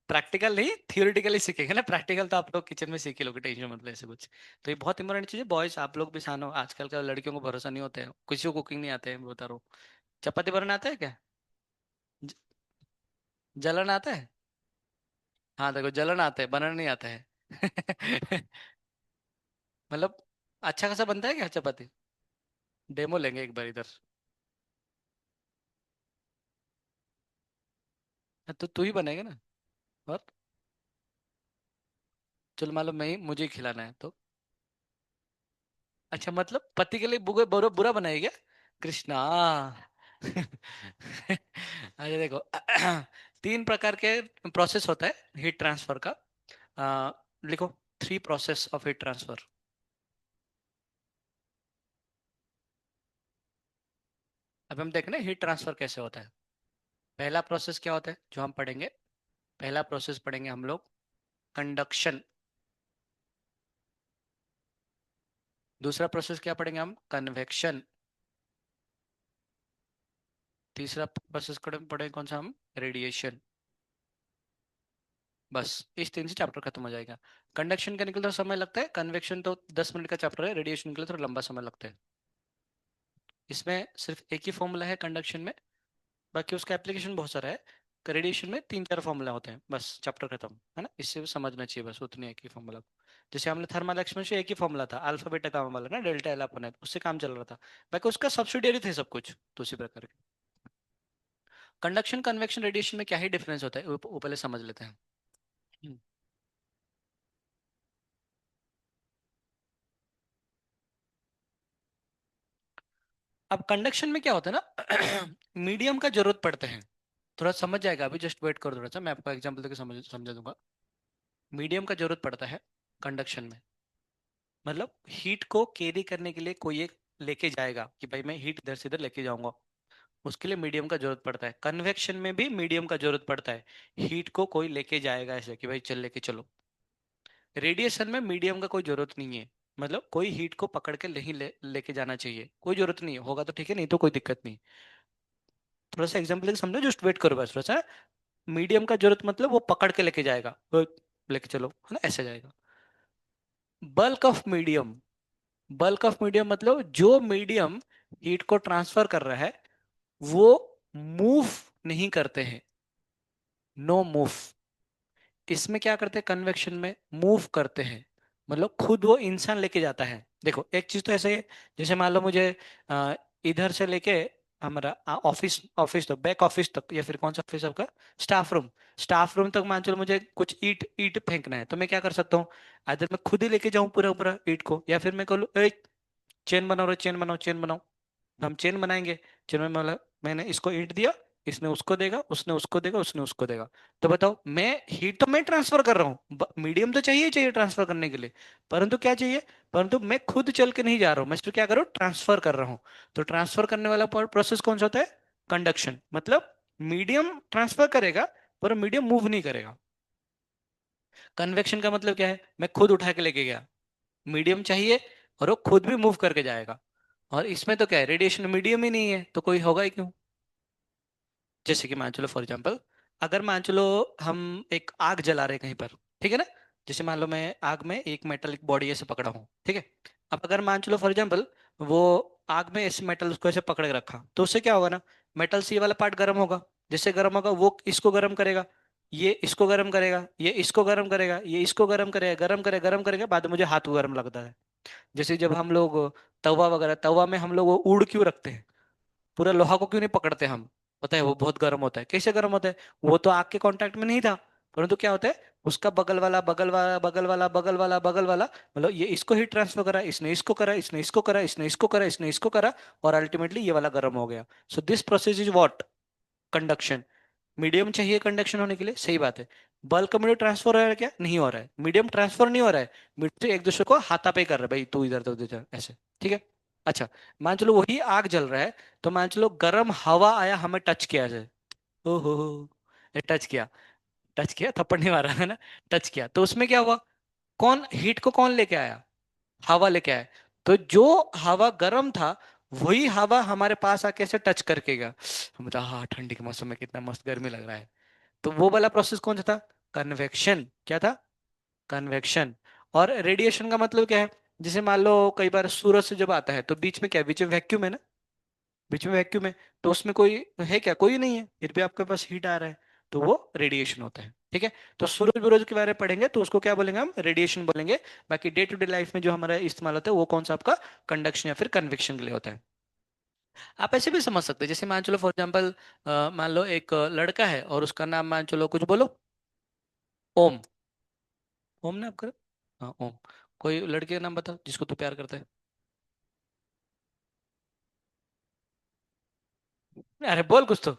प्रैक्टिकल नहीं, थियोरिटिकली सीखेंगे ना, प्रैक्टिकल तो आप लोग किचन में सीख ही लोगे, टेंशन मतलब ऐसे कुछ। तो ये बहुत इंपॉर्टेंट चीज़ है बॉयज, आप लोग भी सानो, आजकल का लड़कियों को भरोसा नहीं होता है, किसी को कुकिंग नहीं आते है, बता रहा हूँ। चपाती बनाना आता है क्या? ज- जलन आता है? हाँ देखो, जलन आता है, बनाना नहीं आता है। मतलब अच्छा खासा बनता है क्या चपाती? डेमो लेंगे एक बार इधर। हाँ, तो तू ही बनेगा ना। और चल मान लो मैं ही, मुझे ही खिलाना है तो। अच्छा मतलब पति के लिए बुरा बुरा, बुरा बनाएगा क्या? कृष्णा। अच्छा देखो, तीन प्रकार के प्रोसेस होता है हीट ट्रांसफर का। आ, लिखो, three process of heat transfer. अब हम देखें ना हीट ट्रांसफर कैसे होता है। पहला प्रोसेस क्या होता है जो हम पढ़ेंगे? पहला प्रोसेस पढ़ेंगे हम लोग, कंडक्शन। दूसरा प्रोसेस क्या पढ़ेंगे हम? कन्वेक्शन। तीसरा प्रोसेस पढ़ेंगे कौन सा हम? रेडिएशन। बस इस तीन से चैप्टर खत्म हो जाएगा। कंडक्शन का निकलते समय लगता है, कन्वेक्शन तो 10 मिनट का चैप्टर है, रेडिएशन के लिए थोड़ा लंबा समय लगता है। इसमें सिर्फ एक ही फॉर्मूला है कंडक्शन में, बाकी उसका एप्लीकेशन बहुत सारा है। रेडिएशन में तीन चार फॉर्मूला होते हैं, बस चैप्टर खत्म है ना, इससे भी समझना चाहिए बस उतनी एक ही फॉर्मूला। जैसे हमने थर्मल एक्सपेंशन एक ही फॉर्मूला था, अल्फा बीटा गामा वाला ना, डेल्टा एल अपन है, उससे काम चल रहा था। बाकी उसका सब्सिडियरी थे सब कुछ, तो उसी प्रकार के। कंडक्शन कन्वेक्शन रेडिएशन में क्या ही डिफरेंस होता है वो पहले समझ लेते हैं। हम्म। अब कंडक्शन में क्या होता है ना, मीडियम का जरूरत पड़ता है। थोड़ा समझ जाएगा, अभी जस्ट वेट करो थोड़ा सा, मैं आपको एग्जांपल देकर समझा दूंगा। मीडियम का जरूरत पड़ता है कंडक्शन में। मतलब हीट को कैरी करने के लिए कोई एक लेके जाएगा कि भाई मैं हीट इधर से इधर लेके जाऊंगा, उसके लिए मीडियम का जरूरत पड़ता है। कन्वेक्शन में भी मीडियम का जरूरत पड़ता है, हीट को कोई लेके जाएगा ऐसे कि भाई चल लेके चलो। रेडिएशन में मीडियम का कोई जरूरत नहीं है, मतलब कोई हीट को पकड़ के नहीं लेके जाना चाहिए, कोई जरूरत नहीं है, होगा तो ठीक है, नहीं तो कोई दिक्कत नहीं। थोड़ा सा एग्जाम्पल लेके समझो, जस्ट वेट करो बस थोड़ा सा। मीडियम का जरूरत मतलब वो पकड़ के लेके जाएगा, लेके चलो है ना, ऐसे जाएगा। Bulk of medium, bulk of medium मतलब जो मीडियम हीट को ट्रांसफर कर रहा है वो मूव नहीं करते हैं, नो मूव। इसमें क्या करते हैं, कन्वेक्शन में मूव करते हैं, मतलब खुद वो इंसान लेके जाता है। देखो एक चीज तो ऐसे है, जैसे मान लो मुझे अ, इधर से लेके हमारा ऑफिस ऑफिस तक, बैक ऑफिस तक, या फिर कौन सा ऑफिस आपका, स्टाफ रूम तक मान चलो मुझे कुछ ईट ईट फेंकना है, तो मैं क्या कर सकता हूँ? अगर मैं खुद ही लेके जाऊं पूरा पूरा ईट को, या फिर मैं कहूँ चेन बनाओ रे, चेन बनाओ, चेन बनाओ। हम चेन बनाएंगे। चेन में मतलब मैंने इसको ईंट दिया, इसने उसको देगा, उसने उसको देगा, उसने उसको देगा। तो बताओ, मैं हीट तो मैं ट्रांसफर कर रहा हूँ, मीडियम तो चाहिए ही चाहिए ट्रांसफर करने के लिए, परंतु क्या चाहिए, परंतु मैं खुद चल के नहीं जा रहा हूँ, मैं सिर्फ क्या कर रहा हूँ, ट्रांसफर कर रहा हूँ। तो ट्रांसफर करने वाला प्रोसेस कौन सा होता है? कंडक्शन। मतलब मीडियम ट्रांसफर करेगा पर मीडियम मूव नहीं करेगा। कन्वेक्शन का मतलब क्या है, मैं खुद उठा के लेके गया, मीडियम चाहिए, और वो खुद भी मूव करके जाएगा। और इसमें तो क्या है, रेडिएशन मीडियम ही नहीं है तो कोई होगा ही क्यों? जैसे कि मान चलो फॉर एग्जांपल, अगर मान चलो हम एक आग जला रहे हैं कहीं पर, ठीक है ना, जैसे मान लो मैं आग में एक मेटल बॉडी ऐसे पकड़ा हूँ, ठीक है। अब अगर मान चलो फॉर एग्जांपल वो आग में ऐसे मेटल उसको ऐसे पकड़ के रखा, तो उससे क्या होगा ना, मेटल से ये वाला पार्ट गर्म होगा, जैसे गर्म होगा वो इसको गर्म करेगा, ये इसको गर्म करेगा, ये इसको गर्म करेगा, ये इसको गर्म करेगा, गर्म करेगा, बाद में मुझे हाथ को गर्म लगता है। जैसे जब हम लोग तवा वगैरह, तवा में हम लोग वो उड़ क्यों रखते हैं, पूरा लोहा को क्यों नहीं पकड़ते हम? पता है वो बहुत गर्म होता है, कैसे गर्म होता है? वो तो आग के कांटेक्ट में नहीं था, परंतु क्या होता है, उसका बगल वाला बगल वाला बगल वाला बगल वाला बगल वाला, मतलब ये इसको हीट ट्रांसफर करा, इसने इसको करा, इसने इसको करा, इसने इसको करा, इसने इसको करा, और अल्टीमेटली ये वाला गर्म हो गया। So this process is what? Conduction. Medium चाहिए कंडक्शन होने के लिए, सही बात है। बल्क में ट्रांसफर हो रहा है क्या? नहीं हो रहा है, मीडियम ट्रांसफर नहीं हो रहा है, मीडियम एक दूसरे को हाथापाई कर रहा है, भाई तू इधर तो उधर ऐसे, ठीक है। अच्छा, मान चलो वही आग जल रहा है, तो मान चलो गर्म हवा आया, हमें टच किया जाए, ओहो, टच किया, टच किया, थप्पड़ नहीं मारा है ना, टच किया, तो उसमें क्या हुआ, कौन हीट को कौन लेके आया? हवा लेके आया। तो जो हवा गर्म था, वही हवा हमारे पास आके ऐसे टच करके गया, हम बता हाँ ठंडी के मौसम में कितना मस्त गर्मी लग रहा है। तो वो वाला प्रोसेस कौन सा था? कन्वेक्शन क्या था? कन्वेक्शन। और रेडिएशन का मतलब क्या है? जैसे मान लो कई बार सूरज से जब आता है तो बीच में क्या है? बीच में वैक्यूम है ना। बीच में वैक्यूम है, तो उसमें कोई है क्या? कोई नहीं है, फिर भी आपके पास हीट आ रहा है, तो वो रेडिएशन होता है। ठीक है। तो सूरज बुरज के बारे में पढ़ेंगे तो उसको क्या बोलेंगे? हम रेडिएशन बोलेंगे। बाकी डे टू डे लाइफ में जो हमारा इस्तेमाल होता है वो कौन सा आपका? कंडक्शन या फिर कन्वेक्शन के लिए होता है। आप ऐसे भी समझ सकते हैं, जैसे मान चलो फॉर एग्जाम्पल, मान लो एक लड़का है और उसका नाम मान चलो कुछ बोलो, ओम। ओम ना आपका? हाँ ओम। कोई लड़के का नाम बताओ जिसको तू प्यार करता है। अरे बोल कुछ तो।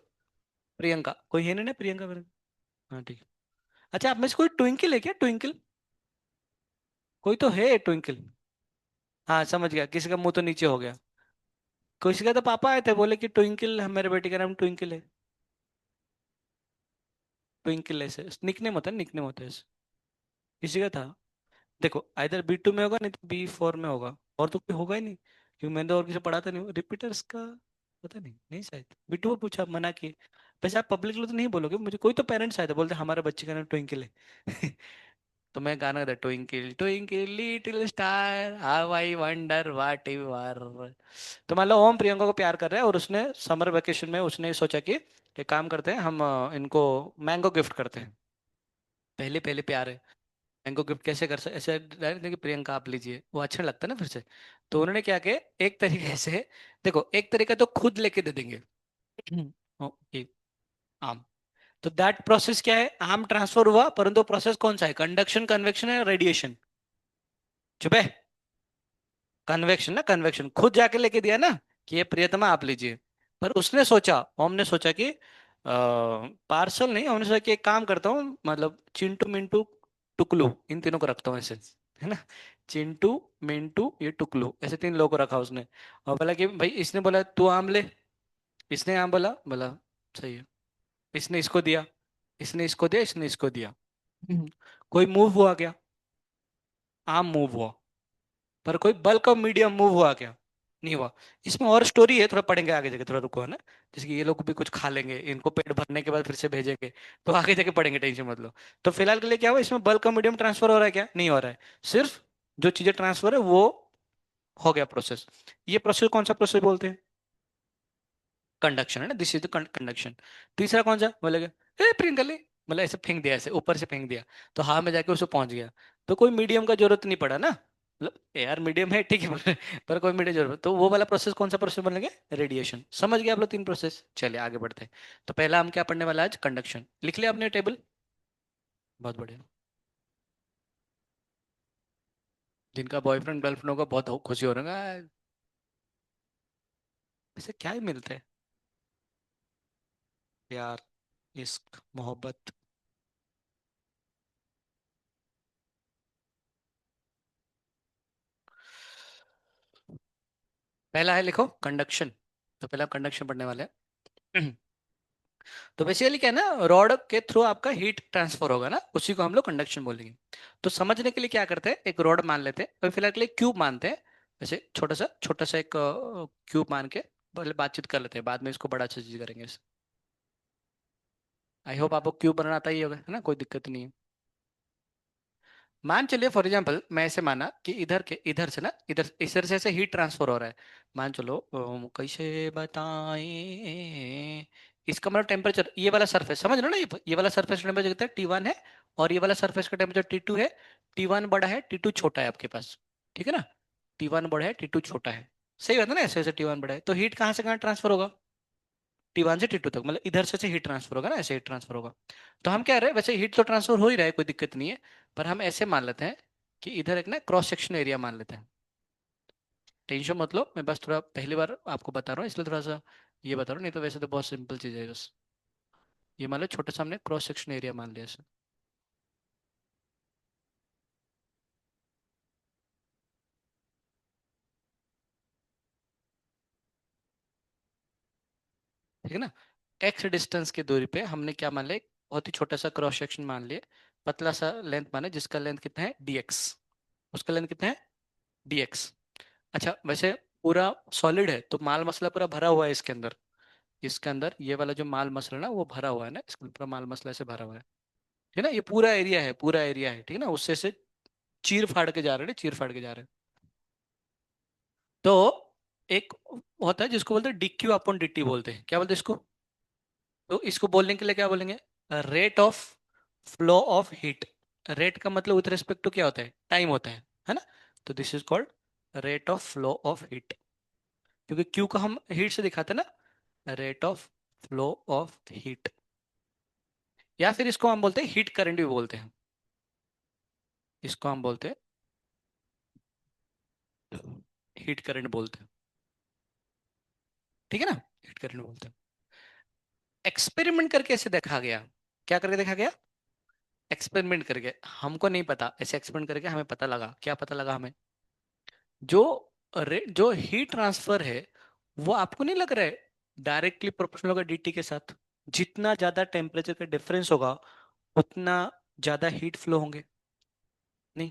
प्रियंका। कोई है नहीं ना प्रियंका मेरे? हाँ ठीक है। अच्छा, आप में से कोई ट्विंकल है क्या? ट्विंकल? कोई तो है ट्विंकल। हाँ समझ गया, किसी का मुंह तो नीचे हो गया। किसी का तो पापा आए थे, बोले कि ट्विंकल, मेरे बेटे का नाम ट्विंकल है। ट्विंकल ऐसे निकनेम होता है, निकनेम होता है ऐसे। किसी का था। देखो आइधर B2 में होगा, नहीं तो B4 में होगा, और तो कोई होगा ही नहीं, क्योंकि मैंने तो और किसी पढ़ाता नहीं रिपीटर्स का। पता नहीं, नहीं शायद B2 में पूछा, मना किए। वैसे आप पब्लिक में तो नहीं बोलोगे मुझे, कोई तो पेरेंट्स आए थे बोलते हमारे बच्चे का नाम ट्विंकल है। तो मैं गाना था, twinkle twinkle little star how I wonder what you are. तो मान लो ओम प्रियंका को प्यार कर रहा है और उसने समर वेकेशन में उसने सोचा कि एक काम करते हैं हम, इनको मैंगो गिफ्ट करते हैं। पहले पहले प्यार है। मैंगो गिफ्ट कैसे कर सकते? ऐसे डायरेक्ट नहीं कि प्रियंका आप लीजिए, वो अच्छा लगता है ना फिर से। तो उन्होंने क्या किया, एक तरीके से, देखो एक तरीका तो खुद लेके दे देंगे। ओके। आम। तो दैट प्रोसेस क्या है? आम ट्रांसफर हुआ, परंतु प्रोसेस कौन सा है? कंडक्शन, कन्वेक्शन है, रेडिएशन? चुप है। कन्वेक्शन ना, कन्वेक्शन। खुद जाके लेके दिया ना कि ये प्रियतमा आप लीजिए। पर उसने सोचा, ओम ने सोचा कि पार्सल नहीं, हमने सोचा कि एक काम करता हूँ, मतलब चिंटू मिंटू टुकलू, इन तीनों को रखता हूँ ऐसे, है ना। चिंटू, मिंटू, ये टुकलू, ऐसे तीन लोगों को रखा उसने। और बोला कि भाई, इसने बोला तू आम ले, इसने आम बोला, बोला सही है। इसने इसको दिया, इसने इसको दिया, इसने इसको दिया। कोई मूव हुआ क्या? आम मूव हुआ। पर कोई बल्क ऑफ मीडियम मूव हुआ क्या? नहीं हुआ। इसमें और स्टोरी है, थोड़ा पढ़ेंगे आगे जाके, थोड़ा रुको है ना। जैसे कि ये लोग भी कुछ खा लेंगे, इनको पेट भरने के बाद फिर से भेजेंगे, तो आगे जाके पढ़ेंगे, टेंशन मत लो। तो फिलहाल के लिए क्या हुआ, इसमें बल्क ऑफ मीडियम ट्रांसफर हो रहा है क्या? नहीं हो रहा है। सिर्फ जो चीजें ट्रांसफर है वो हो गया प्रोसेस। ये प्रोसेस कौन सा प्रोसेस बोलते हैं? कंडक्शन है ना, दिस इज द कंडक्शन। तीसरा कौन सा बोलेगा? ए प्रियंका ले, मतलब ऐसे फेंक दिया, ऐसे ऊपर से फेंक दिया, तो हवा में जाके उसको पहुंच गया। तो कोई मीडियम का जरूरत नहीं पड़ा ना, मतलब एयर मीडियम है ठीक है, पर कोई मीडियम जरूरत, तो वो वाला प्रोसेस कौन सा प्रोसेस बनेगा? रेडिएशन। समझ गए आप लोग तीन प्रोसेस? चलिए आगे बढ़ते हैं। तो पहला हम क्या पढ़ने वाला है आज? कंडक्शन। लिख लिया आपने टेबल? बहुत बढ़िया। जिनका बॉयफ्रेंड गर्लफ्रेंड होगा बहुत खुशी हो रहा है। वैसे क्या ही मिलता है? प्यार, इश्क, मोहब्बत। पहला है, लिखो कंडक्शन। तो पहला कंडक्शन पढ़ने वाले हैं। तो बेसिकली क्या है ना, रॉड के थ्रू आपका हीट ट्रांसफर होगा ना, उसी को हम लोग कंडक्शन बोलेंगे। तो समझने के लिए क्या करते हैं, एक रॉड मान लेते हैं, और फिलहाल के लिए क्यूब मानते हैं। वैसे छोटा सा एक क्यूब मान के पहले बातचीत कर लेते हैं, बाद में इसको बड़ा अच्छा चीज करेंगे। आई होप आपको क्यूब बनाना आता ही होगा, है ना, कोई दिक्कत नहीं है। मान चलिए फॉर एग्जांपल, मैं ऐसे माना कि इधर के, इधर से ना, इधर से ऐसे हीट ट्रांसफर हो रहा है। मान चलो कैसे बताएं, इसका मतलब टेम्परेचर, ये वाला सरफेस समझ रहे हो ना, ये वाला सरफेस टेम्परेचर कितना है? T1 है। और ये वाला सरफेस का टेम्परेचर T2 है। T1 बड़ा है, T2 छोटा है आपके पास। ठीक है ना। T1 बड़ा है, T2 छोटा है। सही बात है ना, ऐसे ऐसे T1 बड़ा है, तो हीट कहाँ से कहाँ ट्रांसफर होगा? T1 से T2 तक, मतलब इधर से हीट ट्रांसफर होगा ना, ऐसे हीट ट्रांसफर होगा। तो हम क्या रहे, वैसे हीट तो ट्रांसफर हो ही रहा है, कोई दिक्कत नहीं है। पर हम ऐसे मान लेते हैं कि इधर एक ना क्रॉस सेक्शन एरिया मान लेते हैं। टेंशन मतलब मैं बस थोड़ा पहली बार आपको बता रहा हूँ, इसलिए थोड़ा सा ये बता रहा हूँ, नहीं तो वैसे तो बहुत सिंपल चीज़ है बस। ये मान लो छोटे सामने क्रॉस सेक्शन एरिया मान लिया इसे। ठीक है ना। एक्स डिस्टेंस की दूरी पे हमने क्या मान लिया, एक बहुत ही छोटा सा क्रॉस सेक्शन मान लिया, पतला सा लेंथ माने, जिसका लेंथ कितना है dx। उसका लेंथ कितना है? dx। अच्छा वैसे पूरा सॉलिड है, तो माल मसला पूरा भरा हुआ है इसके अंदर। इसके अंदर ये वाला जो माल मसला है ना वो भरा हुआ है ना, इसके अंदर पूरा माल मसला से भरा हुआ है। ठीक है ना, ये पूरा एरिया है, पूरा एरिया है, ठीक है ना, उससे से चीर फाड़ के जा रहे हैं, चीर फाड़ के जा रहे हैं। तो एक होता है जिसको बोलते हैं DQ अपॉन DT बोलते हैं, क्या बोलते हैं इसको? तो इसको बोलने के लिए क्या बोलेंगे? Rate of flow of heat. Rate का मतलब विथ रिस्पेक्ट टू क्या होता है? टाइम होता है ना? तो this is called rate of flow of heat, क्योंकि क्यू को हम हीट से दिखाते हैं ना, rate of flow of heat. या फिर इसको हम बोलते हैं हीट करंट भी बोलते हैं, इसको हम बोलते हैं हीट करंट बोलते हैं, ठीक है ना, हीट करंट बोलते हैं। एक्सपेरिमेंट करके ऐसे देखा गया, क्या करके देखा गया? एक्सपेरिमेंट करके, हमको नहीं पता, ऐसे एक्सपेरिमेंट करके हमें पता लगा, क्या पता लगा हमें? जो जो हीट ट्रांसफर है, वो आपको नहीं लग रहा है डायरेक्टली प्रोपोर्शनल होगा DT के साथ? जितना ज्यादा टेम्परेचर का डिफरेंस होगा उतना ज्यादा हीट फ्लो होंगे, नहीं?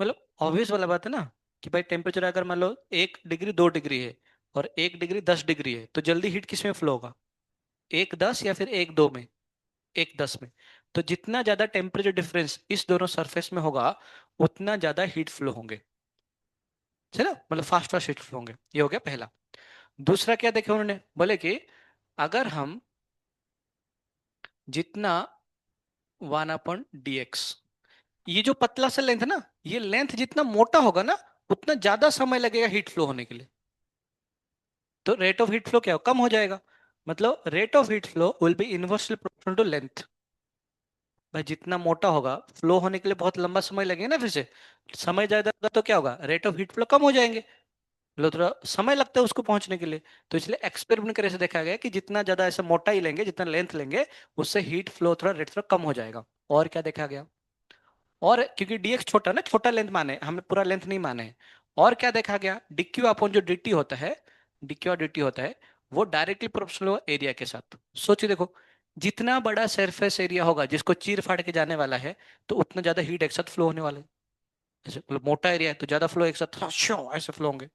मतलब ऑब्वियस वाला बात है ना, कि भाई टेम्परेचर अगर मान लो 1 डिग्री 2 डिग्री है और 1 डिग्री 10 डिग्री है, तो जल्दी हीट किस में फ्लो होगा? 1 10 या फिर 1 2 में? 1 10 में। तो जितना ज्यादा टेम्परेचर डिफरेंस इस दोनों सरफेस में होगा उतना ज्यादा हीट फ्लो होंगे, है ना, मतलब फास्ट फास्ट हीट फ्लो होंगे। ये हो गया पहला। दूसरा क्या देखे उन्होंने, बोले कि अगर हम जितना 1/dx, ये जो पतला सा लेंथ है ना, ये लेंथ जितना मोटा होगा ना उतना ज्यादा समय लगेगा हीट फ्लो होने के लिए। तो रेट ऑफ हीट फ्लो क्या हो, कम हो जाएगा। मतलब rate of heat flow will be inversely proportional to length. भाई जितना मोटा होगा फ्लो होने के लिए बहुत लंबा समय लगेगा ना, फिर से समय ज्यादा होगा तो क्या होगा, रेट ऑफ हीट फ्लो कम हो जाएंगे। मतलब थोड़ा समय लगता है उसको पहुंचने के लिए। तो इसलिए एक्सपेरिमेंट करके ऐसे देखा गया कि जितना ज्यादा ऐसा मोटा ही लेंगे, जितना लेंथ लेंगे, उससे हीट फ्लो थोड़ा रेट थोड़ा कम हो जाएगा। और क्या देखा गया? और क्योंकि DX छोटा ना, छोटा लेंथ माने, हमें पूरा लेंथ नहीं माने हैं। और क्या देखा गया? DQ अपॉन जो DT होता है, DQ और DT होता है, वो डायरेक्टली प्रोपोर्शनल होगा एरिया के साथ। सोचिए देखो, जितना बड़ा सरफेस एरिया होगा जिसको चीर फाड़ के जाने वाला है, तो उतना ज्यादा हीट एक साथ फ्लो होने वाला है। जैसे मतलब मोटा एरिया है तो ज्यादा फ्लो एक साथ ऐसे फ्लो होंगे।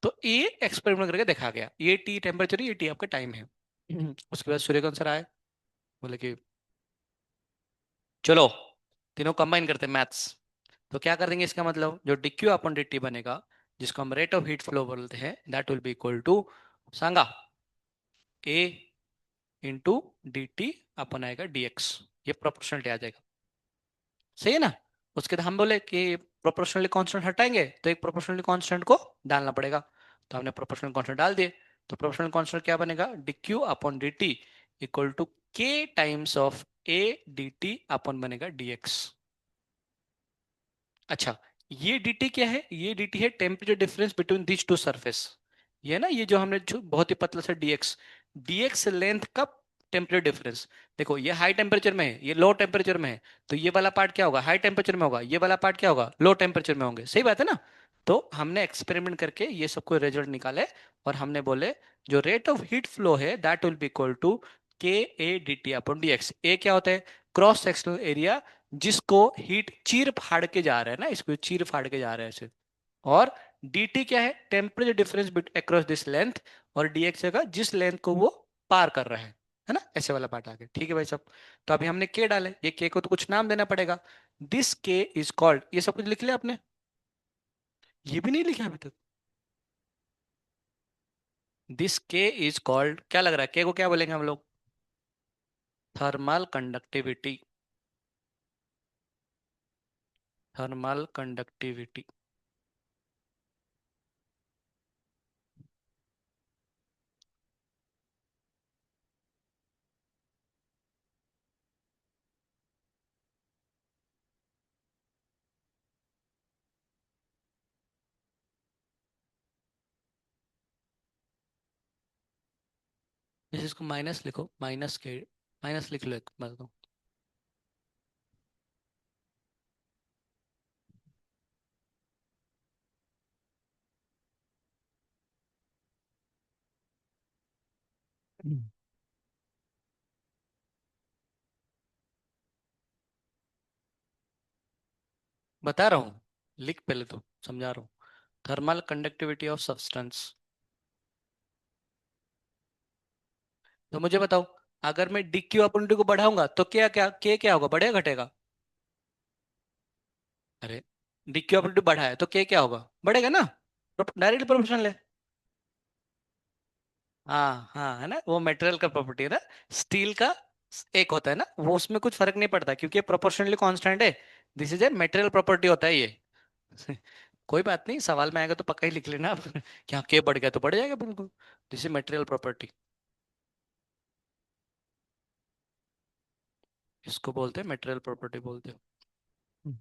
तो ये एक्सपेरिमेंट करके देखा गया, ये T टेम्परेचर, ये T आपका टाइम है। उसके बाद सूर्य कौन सा आए, बोले कि चलो तीनों कंबाइन करते हैं मैथ्स। तो क्या कर देंगे, इसका मतलब जो DQ अपॉन DT बनेगा, जिसको हम रेट ऑफ हीट फ्लो बोलते हैं, that will be equal to सांगा A इंटू DT अपन आएगा DX। ये प्रोपोर्शनलिटी आ जाएगा, सही है ना? उसके बाद हम बोले कि प्रोपोर्शनली कांस्टेंट हटाएंगे तो एक प्रोपोर्शनली कांस्टेंट को डालना पड़ेगा। तो हमने प्रोपोर्शनल कांस्टेंट डाल दिए। तो प्रोपोर्शनल कांस्टेंट क्या बनेगा, DQ upon DT equal to K times of A DT upon बनेगा DX। अच्छा, ये dt क्या है? ये dt है temperature difference between this two surface. ये ना, ये जो हमने जो बहुत ही पतला सा dx, dx लेंथ का टेम्परेचर डिफरेंस। देखो ये हाई टेम्परेचर में है, ये लो टेम्परेचर में है, तो ये वाला पार्ट क्या होगा, हाई टेम्परेचर में होगा, ये वाला पार्ट क्या होगा, लो टेम्परेचर में होंगे, सही बात है ना? तो हमने एक्सपेरिमेंट करके ये सबको रिजल्ट निकाले, और हमने बोले जो रेट ऑफ हीट फ्लो है that will be equal to K A D T upon D X. A क्या होता है, क्रॉस सेक्शनल एरिया, जिसको हीट चीर फाड़ के जा रहा है ना, इसको चीर फाड़ के जा रहा है ऐसे। और dt क्या है, temperature difference across this length. और dx का जिस लेंथ को वो पार कर रहा है ना, ऐसे वाला पार्ट आ गया, ठीक है भाई सब। तो अभी हमने k डाले, ये k को तो कुछ नाम देना पड़ेगा। दिस k इज कॉल्ड, ये सब कुछ लिख लिया आपने? ये भी नहीं लिखा अभी तक? दिस k इज कॉल्ड, क्या लग रहा है k को क्या बोलेंगे हम लोग? Thermal conductivity. Thermal conductivity. इसको माइनस लिखो, माइनस के, माइनस लिख लो एक बार तो। हम्म। बता रहा हूँ, लिख पहले तो, समझा रहा हूँ। Thermal conductivity of substance. तो मुझे बताओ, अगर मैं डी क्यू अपॉन डी को बढ़ाऊंगा तो क्या क्या के क्या होगा, बढ़ेगा घटेगा? अरे, डी क्यू अपॉन डी बढ़ा है तो के क्या होगा, बढ़ेगा ना? डायरेक्ट प्रोपोर्शनल है। हाँ हाँ, है ना, वो मेटेरियल का प्रॉपर्टी है ना। स्टील का एक होता है ना, वो उसमें कुछ फर्क नहीं पड़ता क्योंकि प्रोपोर्शनली कांस्टेंट है। This is a material property होता है ये। कोई बात नहीं, सवाल में आएगा तो पक्का ही लिख लेना आप। क्या के बढ़ गया तो बढ़ जाएगा बिल्कुल। This is material property. इसको बोलते हैं मेटेरियल प्रॉपर्टी बोलते हैं। हम्म।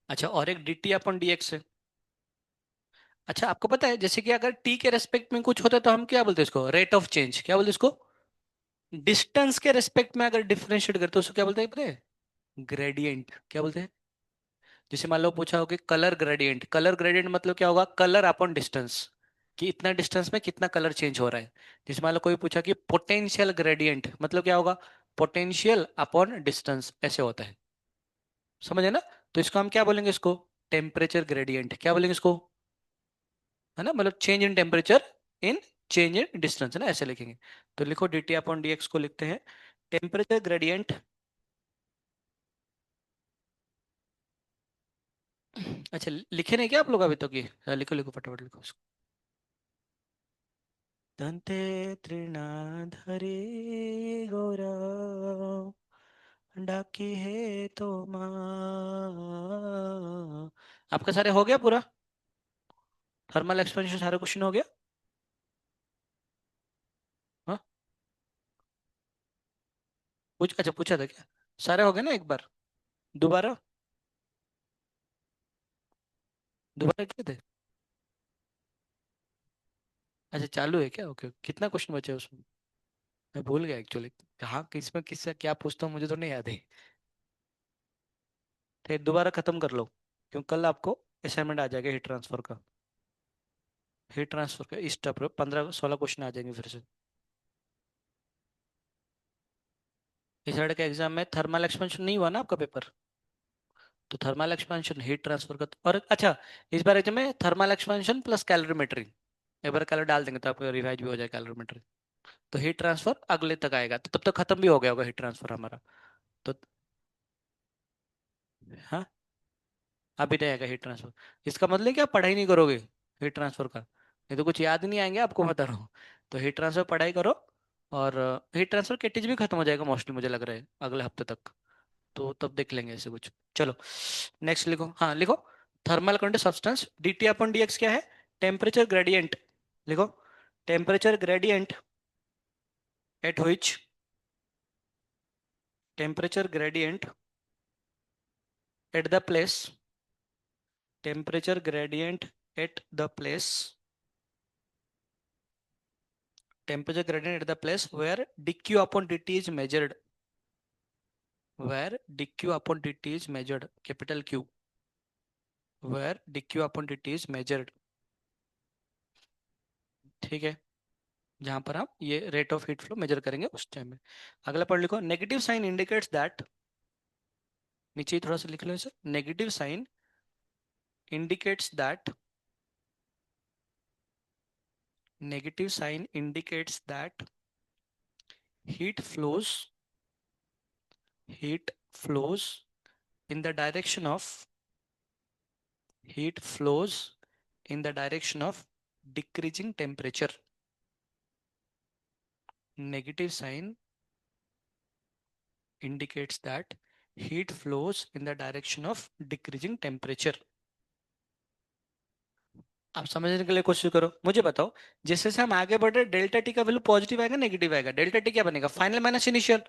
अच्छा, और एक D T upon D x है। अच्छा, आपको पता है जैसे कि अगर टी के रेस्पेक्ट में कुछ होता है तो हम क्या बोलते हैं इसको, रेट ऑफ चेंज क्या बोलते हैं इसको। डिस्टेंस के रेस्पेक्ट में अगर डिफरेंशिएट करते हैं उसको क्या बोलते हैं, पता है? ग्रेडियंट क्या बोलते हैं। जैसे मान लो पूछा हो कि कलर ग्रेडियंट, कलर ग्रेडियंट मतलब क्या होगा, कलर अपॉन डिस्टेंस, कि इतना डिस्टेंस में कितना कलर चेंज हो रहा है। जैसे मान लो कोई पूछा कि पोटेंशियल ग्रेडियंट मतलब क्या होगा, पोटेंशियल अपॉन डिस्टेंस ऐसे होता है। समझे ना? तो इसको हम क्या बोलेंगे इसको, टेम्परेचर ग्रेडियंट क्या बोलेंगे इसको, है ना, मतलब change in temperature in change in distance, है ना, ऐसे लिखेंगे। तो लिखो D T upon D x को लिखते हैं टेम्परेचर ग्रेडियंट। अच्छा, लिखे नहीं क्या आप लोग अभी तक ये? लिखो लिखो फटाफट लिखो इसको। दंते तृणाधरी गोरा डाकी है तो माँ। आपका सारे हो गया पूरा? थर्मल एक्सपेंशन सारा क्वेश्चन हो गया? हाँ, अच्छा पूछा था क्या? सारे हो गए ना एक बार? दोबारा? दोबारा किए थे? अच्छा, चालू है क्या? ओके, कितना क्वेश्चन बचे हैं उसमें? मैं भूल गया एक्चुअली। कहाँ किसमें किससे क्या पूछता हूँ मुझे तो नहीं याद है। फिर दोबारा खत्म कर लो, क्योंकि कल आपको असाइनमेंट आ जाएगा हीट ट्रांसफर का। हीट ट्रांसफर का इस टप 15-16 क्वेश्चन आ जाएंगे फिर से। इस साइड के एग्जाम में थर्मल एक्सपेंशन नहीं हुआ ना आपका पेपर? तो थर्मल एक्सपेंशन हीट ट्रांसफर का और अच्छा, इस बार एग्जाम में थर्मल एक्सपेंशन प्लस कैलोरीमेट्री। एक बार कैलोरी डाल देंगे तो आपका रिवाइज भी हो जाएगा कैलोरीमेट्री। तो हीट ट्रांसफर अगले तक आएगा, तो तब तक खत्म भी हो गया होगा हीट ट्रांसफर हमारा। तो हाँ, अभी नहीं आएगा हीट ट्रांसफर। इसका मतलब है कि आप पढ़ाई नहीं करोगे हीट ट्रांसफर का, नहीं तो कुछ याद नहीं आएंगे आपको, बता रहा हूँ। तो हीट ट्रांसफर पढ़ाई करो। और हीट ट्रांसफर केटीज भी खत्म हो जाएगा मोस्टली, मुझे लग रहा है अगले हफ्ते तक। तो तब देख लेंगे ऐसे कुछ। चलो, नेक्स्ट लिखो, हाँ लिखो। Thermal conductive substance D T upon D x क्या है, टेम्परेचर ग्रेडियंट। लिखो, temperature gradient at which, temperature gradient at the place, temperature gradient at the place, temperature gradient at the place where dq upon dt is measured, where dq upon dt is measured, capital Q, where dq upon dt is measured। ठीक है, जहां पर आप ये rate of heat flow measure करेंगे उस time में। अगला पढ़ लिखो, नेगेटिव साइन इंडिकेट्स दैट, नीचे ही थोड़ा सा लिख लो इसे, negative sign indicates that, negative sign indicates that heat flows, heat flows in the direction of, heat flows in the direction of decreasing temperature। Negative sign indicates that heat flows in the direction of decreasing temperature। आप समझने के लिए कोशिश करो, मुझे बताओ, जैसे जैसे हम आगे बढ़ रहे डेल्टा टी का वैल्यू पॉजिटिव आएगा नेगेटिव आएगा, डेल्टा टी क्या बनेगा, फाइनल माइनस इनिशियल।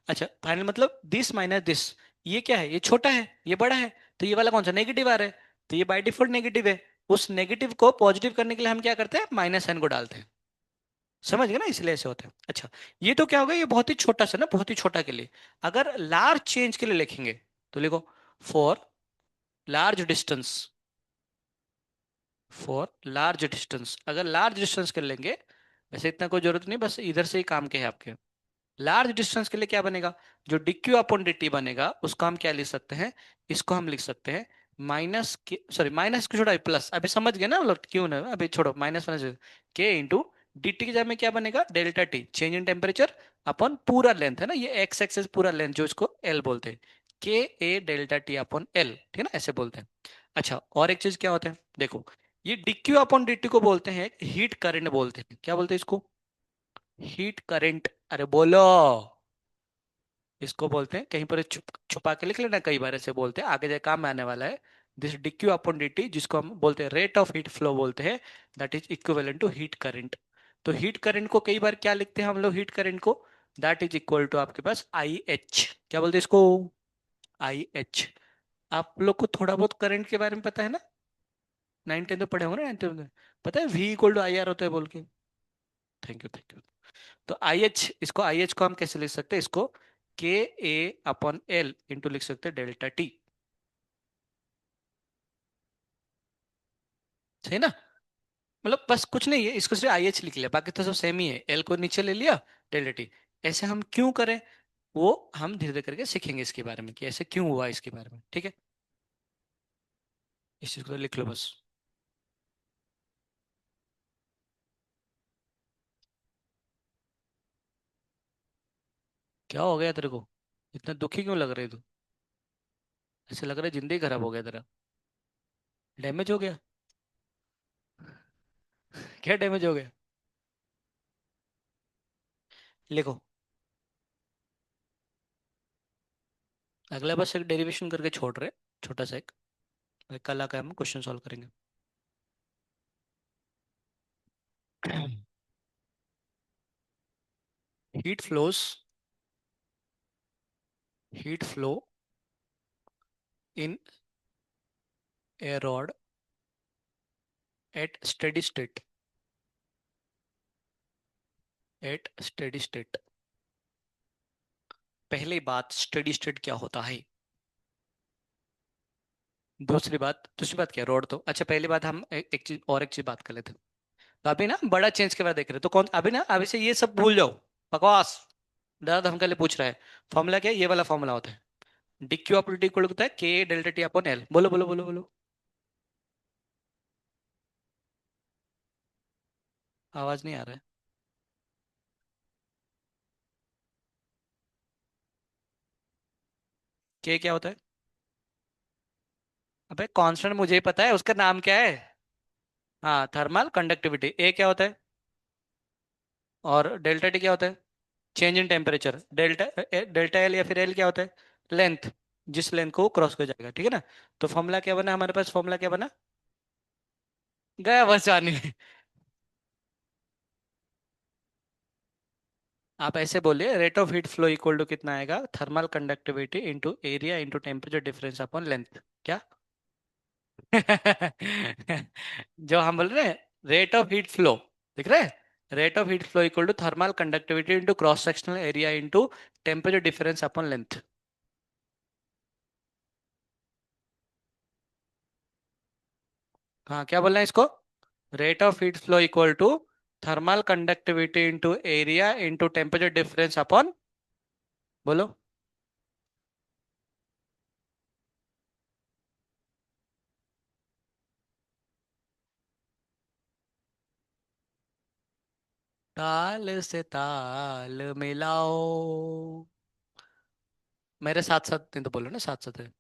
अच्छा, फाइनल मतलब दिस माइनस दिस। ये क्या है, ये छोटा है ये बड़ा है, तो ये वाला कौन सा नेगेटिव आ रहा है, तो ये बाय डिफॉल्ट नेगेटिव है। उस नेगेटिव को पॉजिटिव करने के लिए हम क्या करते हैं, माइनस साइन को डालते हैं। समझ गए ना, इसलिए ऐसे होता है। अच्छा, ये तो क्या होगा, ये बहुत ही छोटा सा ना, बहुत ही छोटा के लिए। अगर लार्ज चेंज के लिए लिखेंगे तो लिखो, for large distance, for large distance, अगर लार्ज डिस्टेंस कर लेंगे, वैसे इतना कोई जरूरत नहीं, बस इधर से ही काम के है आपके। लार्ज डिस्टेंस के लिए क्या बनेगा, जो डिक्यू अपॉन dt बनेगा उसको हम क्या लिख सकते हैं, इसको हम लिख सकते हैं माइनस के, सॉरी माइनस को छोड़ा प्लस, अभी समझ गए ना, मतलब क्यों ना, अभी छोड़ो माइनस माइनस, के इंटू dt की जगह में क्या बनेगा, delta T change in temperature upon पूरा लेंथ, है ना, ये एक्स एक्सेस पूरा लेंथ जो इसको एल बोलते हैं, के A delta T upon L, ठीक है ना, ऐसे बोलते हैं। अच्छा, और एक चीज क्या होता है देखो, ये dq अपॉन dt को बोलते हैं हीट करंट बोलते हैं, क्या बोलते हैं इसको, हीट करंट, अरे बोलो, इसको बोलते हैं, कहीं पर छुपा के लिख लेना, कई बार ऐसे बोलते हैं, आगे जाके काम में आने वाला है। दिस dq अपॉन dt जिसको हम बोलते हैं रेट ऑफ हीट फ्लो बोलते हैं, that is equivalent to heat current. तो हीट करंट को कई बार क्या लिखते हैं हम लोग, हीट करंट को दैट इज इक्वल टू आपके पास आई एच, क्या बोलते हैं इसको, आई एच। आप लोग को थोड़ा बहुत करंट के बारे में पता है ना, 9 10 तो पढ़े होंगे ना, 9 में पता है v equal to I R होता है बोल के। Thank you thank you. तो आई एच, इसको आई एच को हम कैसे लिख सकते हैं, इसको के ए अपॉन एल इंटू लिख सकते हैं डेल्टा टी, सही ना। मतलब बस कुछ नहीं है, इसको सिर्फ आई एच लिख लिया, बाकी तो सब सेम ही है, एल को नीचे ले लिया, डेल्टा टी। ऐसे हम क्यों करें, वो हम धीरे धीरे करके सीखेंगे इसके बारे में कि ऐसे क्यों हुआ इसके बारे में, ठीक है। इस चीज को तो लिख लो बस। क्या हो गया तेरे को, इतना दुखी क्यों लग रही तू, ऐसे लग रहा है जिंदगी खराब हो गया तेरा, डैमेज हो गया, क्या डैमेज हो गया, लिखो। अगला बस एक डेरिवेशन करके छोड़ रहे, छोटा सा एक, कल आकर हम क्वेश्चन सॉल्व करेंगे। heat flows, heat flow in a rod at steady state, at steady state। पहली बात, स्टेडी स्टेट क्या होता है, दूसरी बात क्या, रॉड तो अच्छा, पहली बात हम एक चीज और, एक चीज बात कर लेते हैं। तो अभी ना बड़ा चेंज के बाद देख रहे हैं, तो कौन अभी ना, अभी से ये सब भूल जाओ, बकवास, दर्द हम के लिए पूछ रहा है। फॉर्मूला क्या है, ये वाला फॉर्मूला होता है, डिक्यू अपॉन टी इक्वल होता है के डेल्टा टी अपॉन एल, बोलो बोलो बोलो बोलो, आवाज नहीं आ रहा है, के क्या होता है, अबे कांस्टेंट मुझे ही पता है, उसका नाम क्या है, हाँ थर्मल कंडक्टिविटी, ए क्या होता है, और डेल्टा टी क्या होता है, change in temperature, delta L या फिर एल क्या होता है, लेंथ, जिस लेंथ को क्रॉस कर जाएगा, ठीक है ना। तो फॉर्मूला क्या बना हमारे पास, फॉर्मूला क्या बना, गया बस जाने में। आप ऐसे बोलिए, rate of heat flow equal to कितना आएगा, thermal conductivity into area into temperature difference upon length, क्या। जो हम बोल रहे हैं, रेट ऑफ हीट फ्लो, दिख रहा है, rate of heat flow equal to thermal conductivity into cross sectional area into temperature difference upon length. हाँ क्या बोलना है इसको, rate of heat flow equal to thermal conductivity into area into temperature difference upon, बोलो, ताल से ताल मिलाओ, मेरे साथ साथ नहीं तो बोलो ना, साथ साथ है,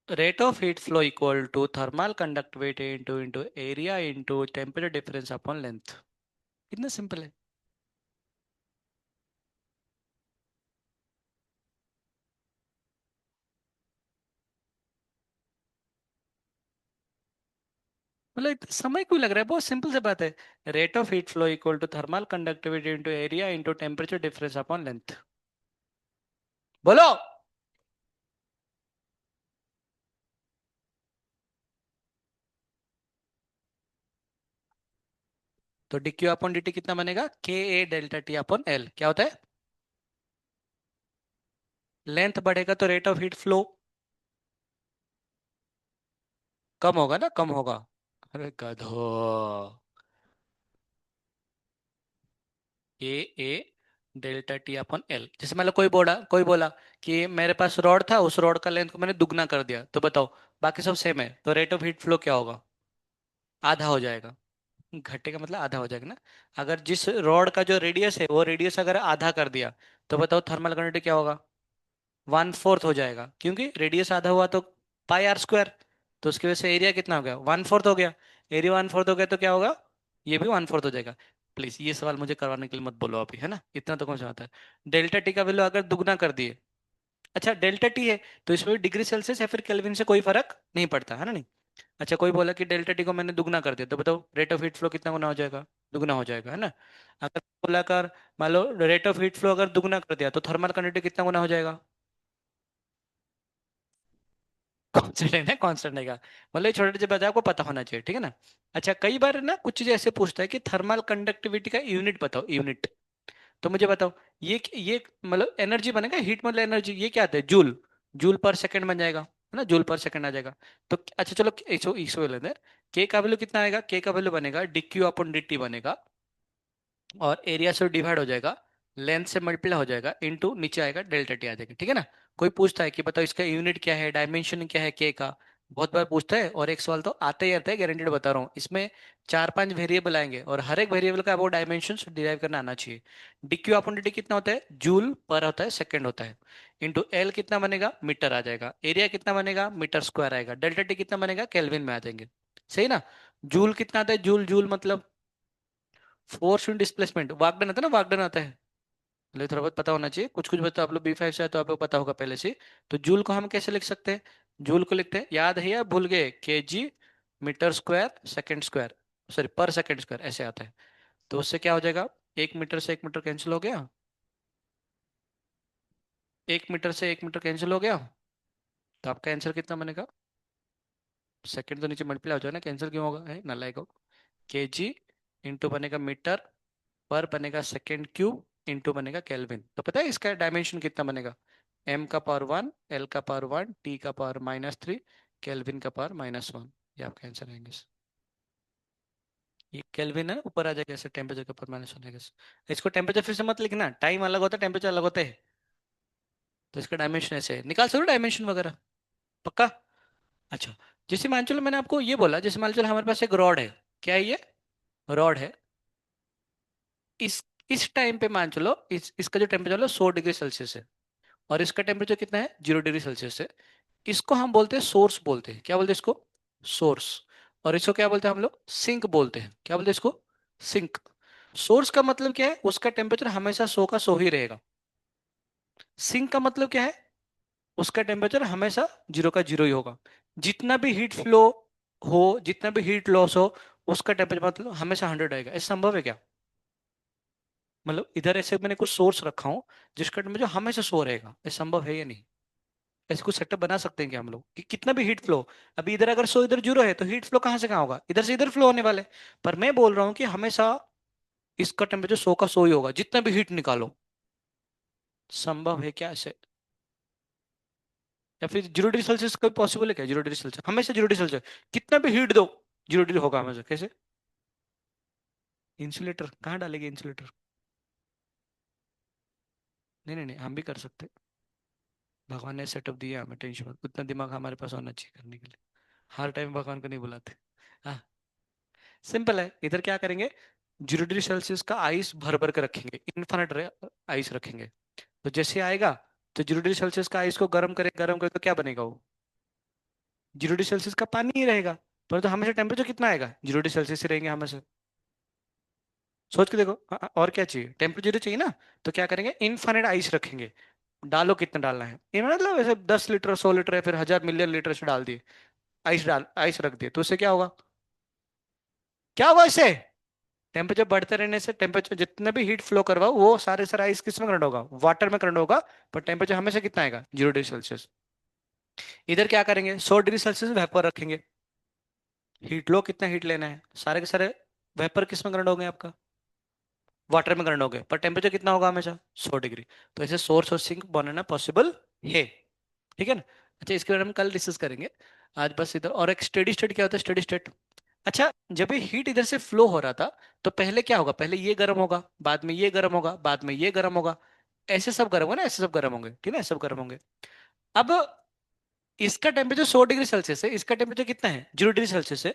rate of heat flow equal to thermal conductivity into into area into temperature difference upon length, कितना सिंपल है। मतलब इतना समय क्यों लग रहा है, बहुत सिंपल सी बात है, rate of heat flow equal to thermal conductivity into area into temperature difference upon length, बोलो। तो D Q upon D T कितना बनेगा, K A delta T upon L, क्या होता है, लेंथ बढ़ेगा तो रेट ऑफ हीट फ्लो कम होगा ना, कम होगा, अरे गधो, A A delta T upon L, जैसे मतलब कोई बोला कि मेरे पास रॉड था, उस रॉड का लेंथ को मैंने दुगना कर दिया, तो बताओ बाकी सब सेम है, तो रेट ऑफ हीट फ्लो क्या होगा, आधा हो जाएगा, घटेगा मतलब आधा हो जाएगा ना। अगर जिस रॉड का जो रेडियस है वो रेडियस अगर आधा कर दिया, तो बताओ थर्मल कंडक्टिविटी क्या होगा? 1/4 हो जाएगा, क्योंकि रेडियस आधा हुआ तो πr²। तो उसकी वजह से एरिया कितना हो गया? 1/4 हो गया। एरिया 1/4 हो गया तो क्या होगा? ये भी 1/4 हो जाएगा। प्लीज ये सवाल मुझे करवाने के लिए मत बोलो अभी, है ना, इतना तो कौन सा आता है। डेल्टा टी का वैल्यू अगर दुगना कर दिए, अच्छा डेल्टा टी है तो इसमें भी डिग्री सेल्सियस या फिर केल्विन से कोई फर्क नहीं पड़ता, है ना, नहीं। अच्छा कोई बोला कि डेल्टा टी को मैंने दुगना कर दिया, तो बताओ रेट ऑफ हीट फ्लो कितना गुना हो जाएगा? दुगना हो जाएगा, है ना। अगर बोला कर, मान लो रेट ऑफ हीट फ्लो अगर दुगना कर दिया तो थर्मल कंडक्टिविटी कितना गुना हो जाएगा? कांस्टेंट है ना, कांस्टेंट रहेगा। मतलब ये छोटे छोटे बात आपको पता होना चाहिए, ठीक है ना। अच्छा कई बार ना कुछ चीजें ऐसे पूछता है कि थर्मल कंडक्टिविटी का यूनिट बताओ, यूनिट। तो मुझे बताओ, ये मतलब एनर्जी बनेगा, हीट मतलब एनर्जी, ये क्या आता है? जूल। जूल पर सेकंड बन जाएगा, है ना, जूल पर सेकंड आ जाएगा। तो अच्छा चलो इसको इसको लेते हैं। के का वैल्यू कितना आएगा? के का वैल्यू बनेगा dq अपॉन dt बनेगा, और एरिया से डिवाइड हो जाएगा, लेंथ से मल्टीप्लाई हो जाएगा, इनटू नीचे आएगा डेल्टा टी आ जाएगा, ठीक है ना। कोई पूछता है कि बताओ इसका यूनिट क्या है, डायमेंशन क्या है के का, बहुत बार पूछता है, और एक सवाल तो आते ही आता है, गारंटेड बता रहा हूँ। इसमें 4-5 वेरिएबल आएंगे और हर एक वेरिएबल का वो डायमेंशन डिराइव करना आना चाहिए। डिक्यू अपॉन dt कितना होता है? जूल पर होता है, सेकंड होता है, इंटू एल कितना बनेगा? मीटर आ जाएगा। एरिया कितना बनेगा? मीटर स्क्वायर आएगा। डेल्टा टी कितना बनेगा? केल्विन में आ जाएंगे। सही ना। जूल कितना आता है? जूल जूल मतलब फोर्स इन डिस्प्लेसमेंट, वाकडन आता है ना, वाकडन आता है। मतलब थोड़ा बहुत पता होना चाहिए, कुछ कुछ बता, आप लोग B5 से है तो आपको पता होगा पहले से। तो जूल को हम कैसे लिख सकते हैं? जूल को लिखते हैं, याद है या भूल गए? KG metre square second square, sorry per second square ऐसे आता है। तो उससे क्या हो जाएगा? 1 मीटर से 1 मीटर कैंसिल हो गया, 1 मीटर से 1 मीटर कैंसिल हो गया। तो आपका आंसर कितना बनेगा? सेकंड तो नीचे मल्टीप्लाई हो जाएगा ना, कैंसिल क्यों होगा, है नालायक हो। केजी इंटू बनेगा मीटर, पर बनेगा सेकेंड क्यूब, इंटू बनेगा केल्विन। तो पता है इसका डायमेंशन कितना बनेगा? m⁻1, l⁻1, t⁻−3, केल्विन का पावर -1। ये आपका आंसर आएंगे। ये केल्विन है, ऊपर आ जाएगा ऐसे, टेम्परेचर के ऊपर -1 आएगा। इसको टेम्परेचर फिर से मत लिखना, टाइम अलग होता है, टेम्परेचर अलग होते हैं। तो इसका डायमेंशन ऐसे है, निकाल सकते हो डायमेंशन वगैरह, पक्का। अच्छा, जैसे मान चलो मैंने आपको ये बोला, जैसे मान चलो हमारे पास एक रॉड है, क्या है ये? रॉड है। इस इस टाइम पे मान चलो इसका जो टेम्परेचर है 100 डिग्री सेल्सियस है, और इसका टेम्परेचर कितना है? 0 डिग्री सेल्सियस है। इसको हम बोलते हैं सोर्स, बोलते हैं, क्या बोलते हैं इसको? सोर्स। और इसको क्या बोलते हैं हम लोग? सिंक बोलते हैं, क्या बोलते हैं इसको? सिंक। सोर्स का मतलब क्या है? उसका टेम्परेचर हमेशा 100 का 100 ही रहेगा। सिंक का मतलब क्या है? उसका टेम्परेचर हमेशा 0 का 0 ही होगा। जितना भी हीट फ्लो हो, जितना भी हीट लॉस हो, उसका टेम्परेचर मतलब हमेशा 100 आएगा। ऐसा संभव है क्या? मतलब इधर ऐसे मैंने कुछ सोर्स रखा हूँ जिसका टेम्परेचर हमेशा 100 रहेगा, ऐसा संभव है या नहीं? ऐसे कुछ सेटअप बना सकते हैं क्या हम लोग कि कितना भी हीट फ्लो, अभी इधर अगर 100 इधर 0 है तो हीट फ्लो कहाँ से कहाँ होगा? इधर से इधर फ्लो होने वाले। पर मैं बोल रहा हूँ कि हमेशा इसका टेम्परेचर 100 का 100 ही होगा, जितना भी हीट निकालो। संभव है क्या ऐसे? या फिर 0 डिग्री सेल्सियस कभी पॉसिबल है क्या? 0 डिग्री सेल्सियस हमेशा 0 डिग्री सेल्सियस, कितना भी हीट दो 0 डिग्री होगा हमेशा, कैसे? इंसुलेटर कहाँ डालेंगे इंसुलेटर? नहीं नहीं नहीं, हम भी कर सकते। भगवान ने सेटअप दिया हमें, टेंशन मत, उतना दिमाग हमारे पास होना चाहिए करने के लिए। हर टाइम भगवान को नहीं बुलाते। हाँ, सिंपल है। इधर क्या करेंगे? 0 डिग्री सेल्सियस का आइस भर भर के रखेंगे, इन्फाइनाइट आइस रखेंगे। तो जैसे आएगा, तो 0 डिग्री सेल्सियस का आइस को गर्म करे तो क्या बनेगा वो? 0 डिग्री सेल्सियस का पानी ही रहेगा। परंतु हमेशा टेम्परेचर कितना आएगा? 0 डिग्री सेल्सियस ही रहेंगे हमेशा। सोच के देखो। और क्या चाहिए? टेम्परेचर चाहिए ना। तो क्या करेंगे? इनफाइनाइट आइस रखेंगे। डालो कितना डालना है, ये मतलब ऐसे 10 लीटर 100 लीटर या फिर 1000 मिलियन लीटर से डाल दिए, आइस रख दिए, तो उससे क्या होगा? क्या होगा इससे? टेम्परेचर बढ़ते रहने से, टेम्परेचर जितना भी हीट फ्लो करवाओ वो सारे सारा आइस किस में करंट होगा? वाटर में करंट होगा। पर टेम्परेचर हमेशा कितना आएगा? 0 डिग्री सेल्सियस। इधर क्या करेंगे? 100 डिग्री सेल्सियस वेपर रखेंगे। हीट लो, कितना हीट लेना है, सारे के सारे वेपर किस में करंट होंगे आपका? वाटर में करंट होंगे, पर टेम्परेचर कितना होगा हमेशा? 100 डिग्री। तो ऐसे सोर्स और सिंक बनाना पॉसिबल है, ठीक है ना। अच्छा इसके बारे में कल डिस्कस करेंगे। आज बस इधर, और एक स्टेडी स्टेट क्या होता है? स्टेडी स्टेट, अच्छा जब ये हीट इधर से फ्लो हो रहा था, तो पहले क्या होगा? पहले ये गर्म होगा, बाद में ये गर्म होगा, बाद में ये गर्म होगा, ऐसे सब गर्म होगा ना, ऐसे सब गर्म होंगे, ठीक है ना, सब गर्म होंगे। अब इसका टेम्परेचर 100 डिग्री सेल्सियस है, इसका टेम्परेचर कितना है? 0 डिग्री सेल्सियस है।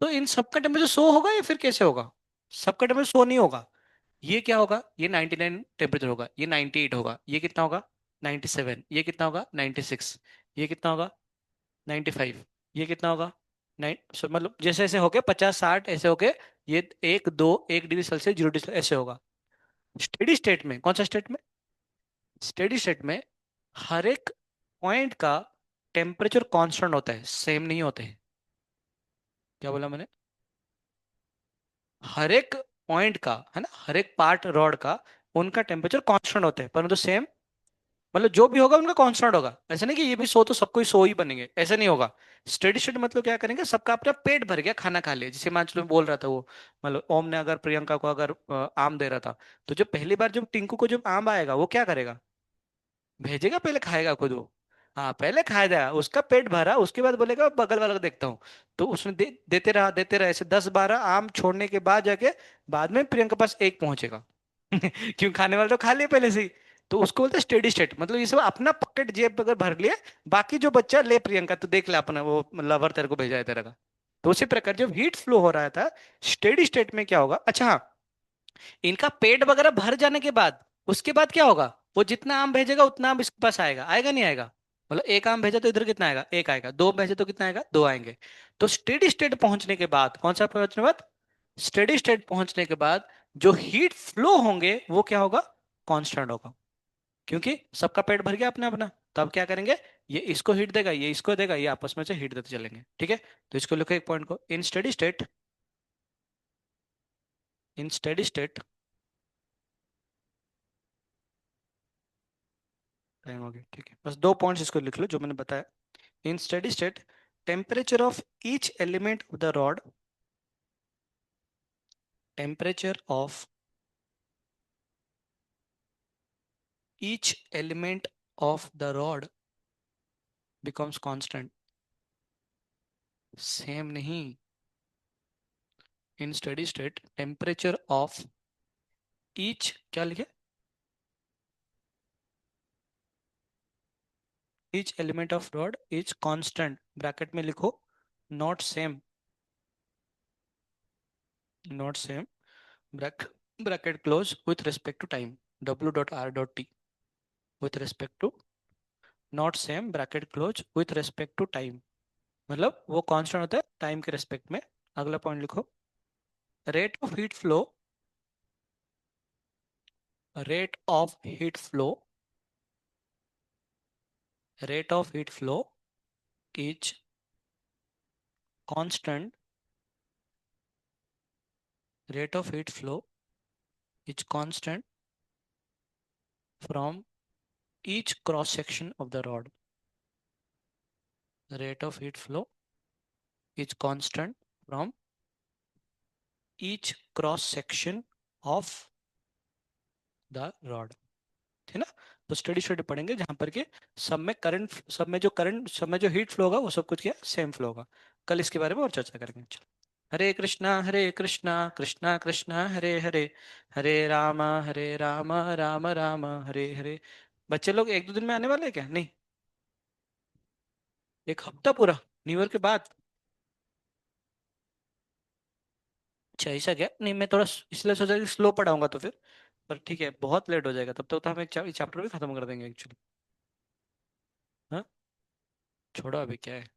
तो इन सबका टेम्परेचर 100 होगा या फिर कैसे होगा? सबका टेम्परेचर 100 नहीं होगा। ये क्या होगा, ये 99 टेम्परेचर होगा, ये 98 होगा, ये कितना होगा 97, ये कितना होगा 96, ये कितना होगा 95, ये कितना होगा 9, मतलब जैसे ऐसे हो गए 50 60 ऐसे हो गए। ये 1 2 1 डिग्री सेल्सियस 0 डिग्री ऐसे होगा। स्टेडी स्टेट में, कौन सा स्टेट में, स्टेडी स्टेट में हर एक पॉइंट का टेम्परेचर कांस्टेंट होता है, सेम नहीं होते हैं। क्या बोला मैंने? हर एक पॉइंट का, है ना, हर एक पार्ट रॉड का, उनका टेम्परेचर कांस्टेंट होता है, परंतु सेम, मतलब जो भी होगा उनका कांस्टेंट होगा। ऐसा नहीं कि ये भी 100 तो सबको ही 100 ही बनेंगे, ऐसा नहीं होगा। स्टेडी स्टेट मतलब क्या करेंगे, सबका अपना पेट भर गया, खाना खा लिया, जैसे मान चलो मैं बोल रहा था वो, मतलब ओम ने अगर प्रियंका को अगर आम दे रहा था, तो जब पहली बार जब टिंकू को जब आम आएगा वो क्या करेगा, भेजेगा, पहले खाएगा खुद वो। हाँ पहले खाएगा, उसका पेट भरा, उसके बाद बोलेगा बगल वाला को देखता हूँ। तो उसने देते रहा ऐसे 10 12 आम छोड़ने के बाद जाके बाद में प्रियंका के पास एक पहुंचेगा। क्यों, खाने वाला तो खा लिया पहले से ही। तो उसको बोलते हैं स्टेडी स्टेट, मतलब ये सब अपना पॉकेट जेब अगर भर लिए, बाकी जो बच्चा ले प्रियंका, तो देख ले अपना वो लवर तेरे को भेजा है तेरा का। तो उसी प्रकार जब हीट फ्लो हो रहा था स्टेडी स्टेट में क्या होगा, अच्छा हाँ, इनका पेट वगैरह भर जाने के बाद उसके बाद क्या होगा, वो जितना आम भेजेगा उतना आम इसके पास आएगा, आएगा नहीं आएगा? मतलब एक आम भेजा तो इधर कितना आएगा, एक आएगा, दो भेजे तो कितना आएगा, दो आएंगे। तो स्टेडी स्टेट पहुंचने के बाद, कौन सा पहुंचने के बाद, स्टेडी स्टेट पहुंचने के बाद जो हीट फ्लो होंगे वो क्या होगा, कांस्टेंट होगा। क्योंकि सबका पेट भर गया अपना अपना। तो अब क्या करेंगे, ये इसको हीट देगा, ये इसको देगा, ये आपस में से हीट देते चलेंगे, ठीक है। तो इसको लिखो एक पॉइंट को, इन स्टेडी स्टेट, इन स्टेडी स्टेट, टाइम हो गया, ठीक है, बस 2 पॉइंट्स इसको लिख लो जो मैंने बताया। In steady state, temperature of each element of the rod, temperature of each element of the rod becomes constant. Same नहीं, in steady state, temperature of each, क्या लिखे, each element of rod is constant, bracket में लिखो, not same, not same, bracket close, with respect to time, w dot r dot t, with respect to, not same, bracket close, with respect to time, मतलब वो constant होता है time के respect में। अगला point लिखो, rate of heat flow, rate of heat flow, rate of heat flow is constant, rate of heat flow is constant from each cross section of the rod, rate of heat flow is constant from each cross section of the rod, है ना। तो study study पढ़ेंगे जहां पर के सब में current, सब में जो हीट फ्लो होगा वो सब कुछ क्या सेम फ्लो होगा। कल इसके बारे में और चर्चा करेंगे, चलो। हरे कृष्णा कृष्णा कृष्णा हरे हरे, हरे राम राम राम हरे हरे। बच्चे लोग 1 2 दिन में आने वाले हैं क्या, नहीं? एक हफ्ता पूरा, न्यू ईयर के बाद? अच्छा ऐसा क्या, नहीं मैं थोड़ा इसलिए सोचा कि स्लो पढ़ाऊंगा तो फिर, पर ठीक है, बहुत लेट हो जाएगा तब तक तो हम एक चैप्टर भी खत्म कर देंगे एक्चुअली। हाँ, छोड़ो अभी क्या है।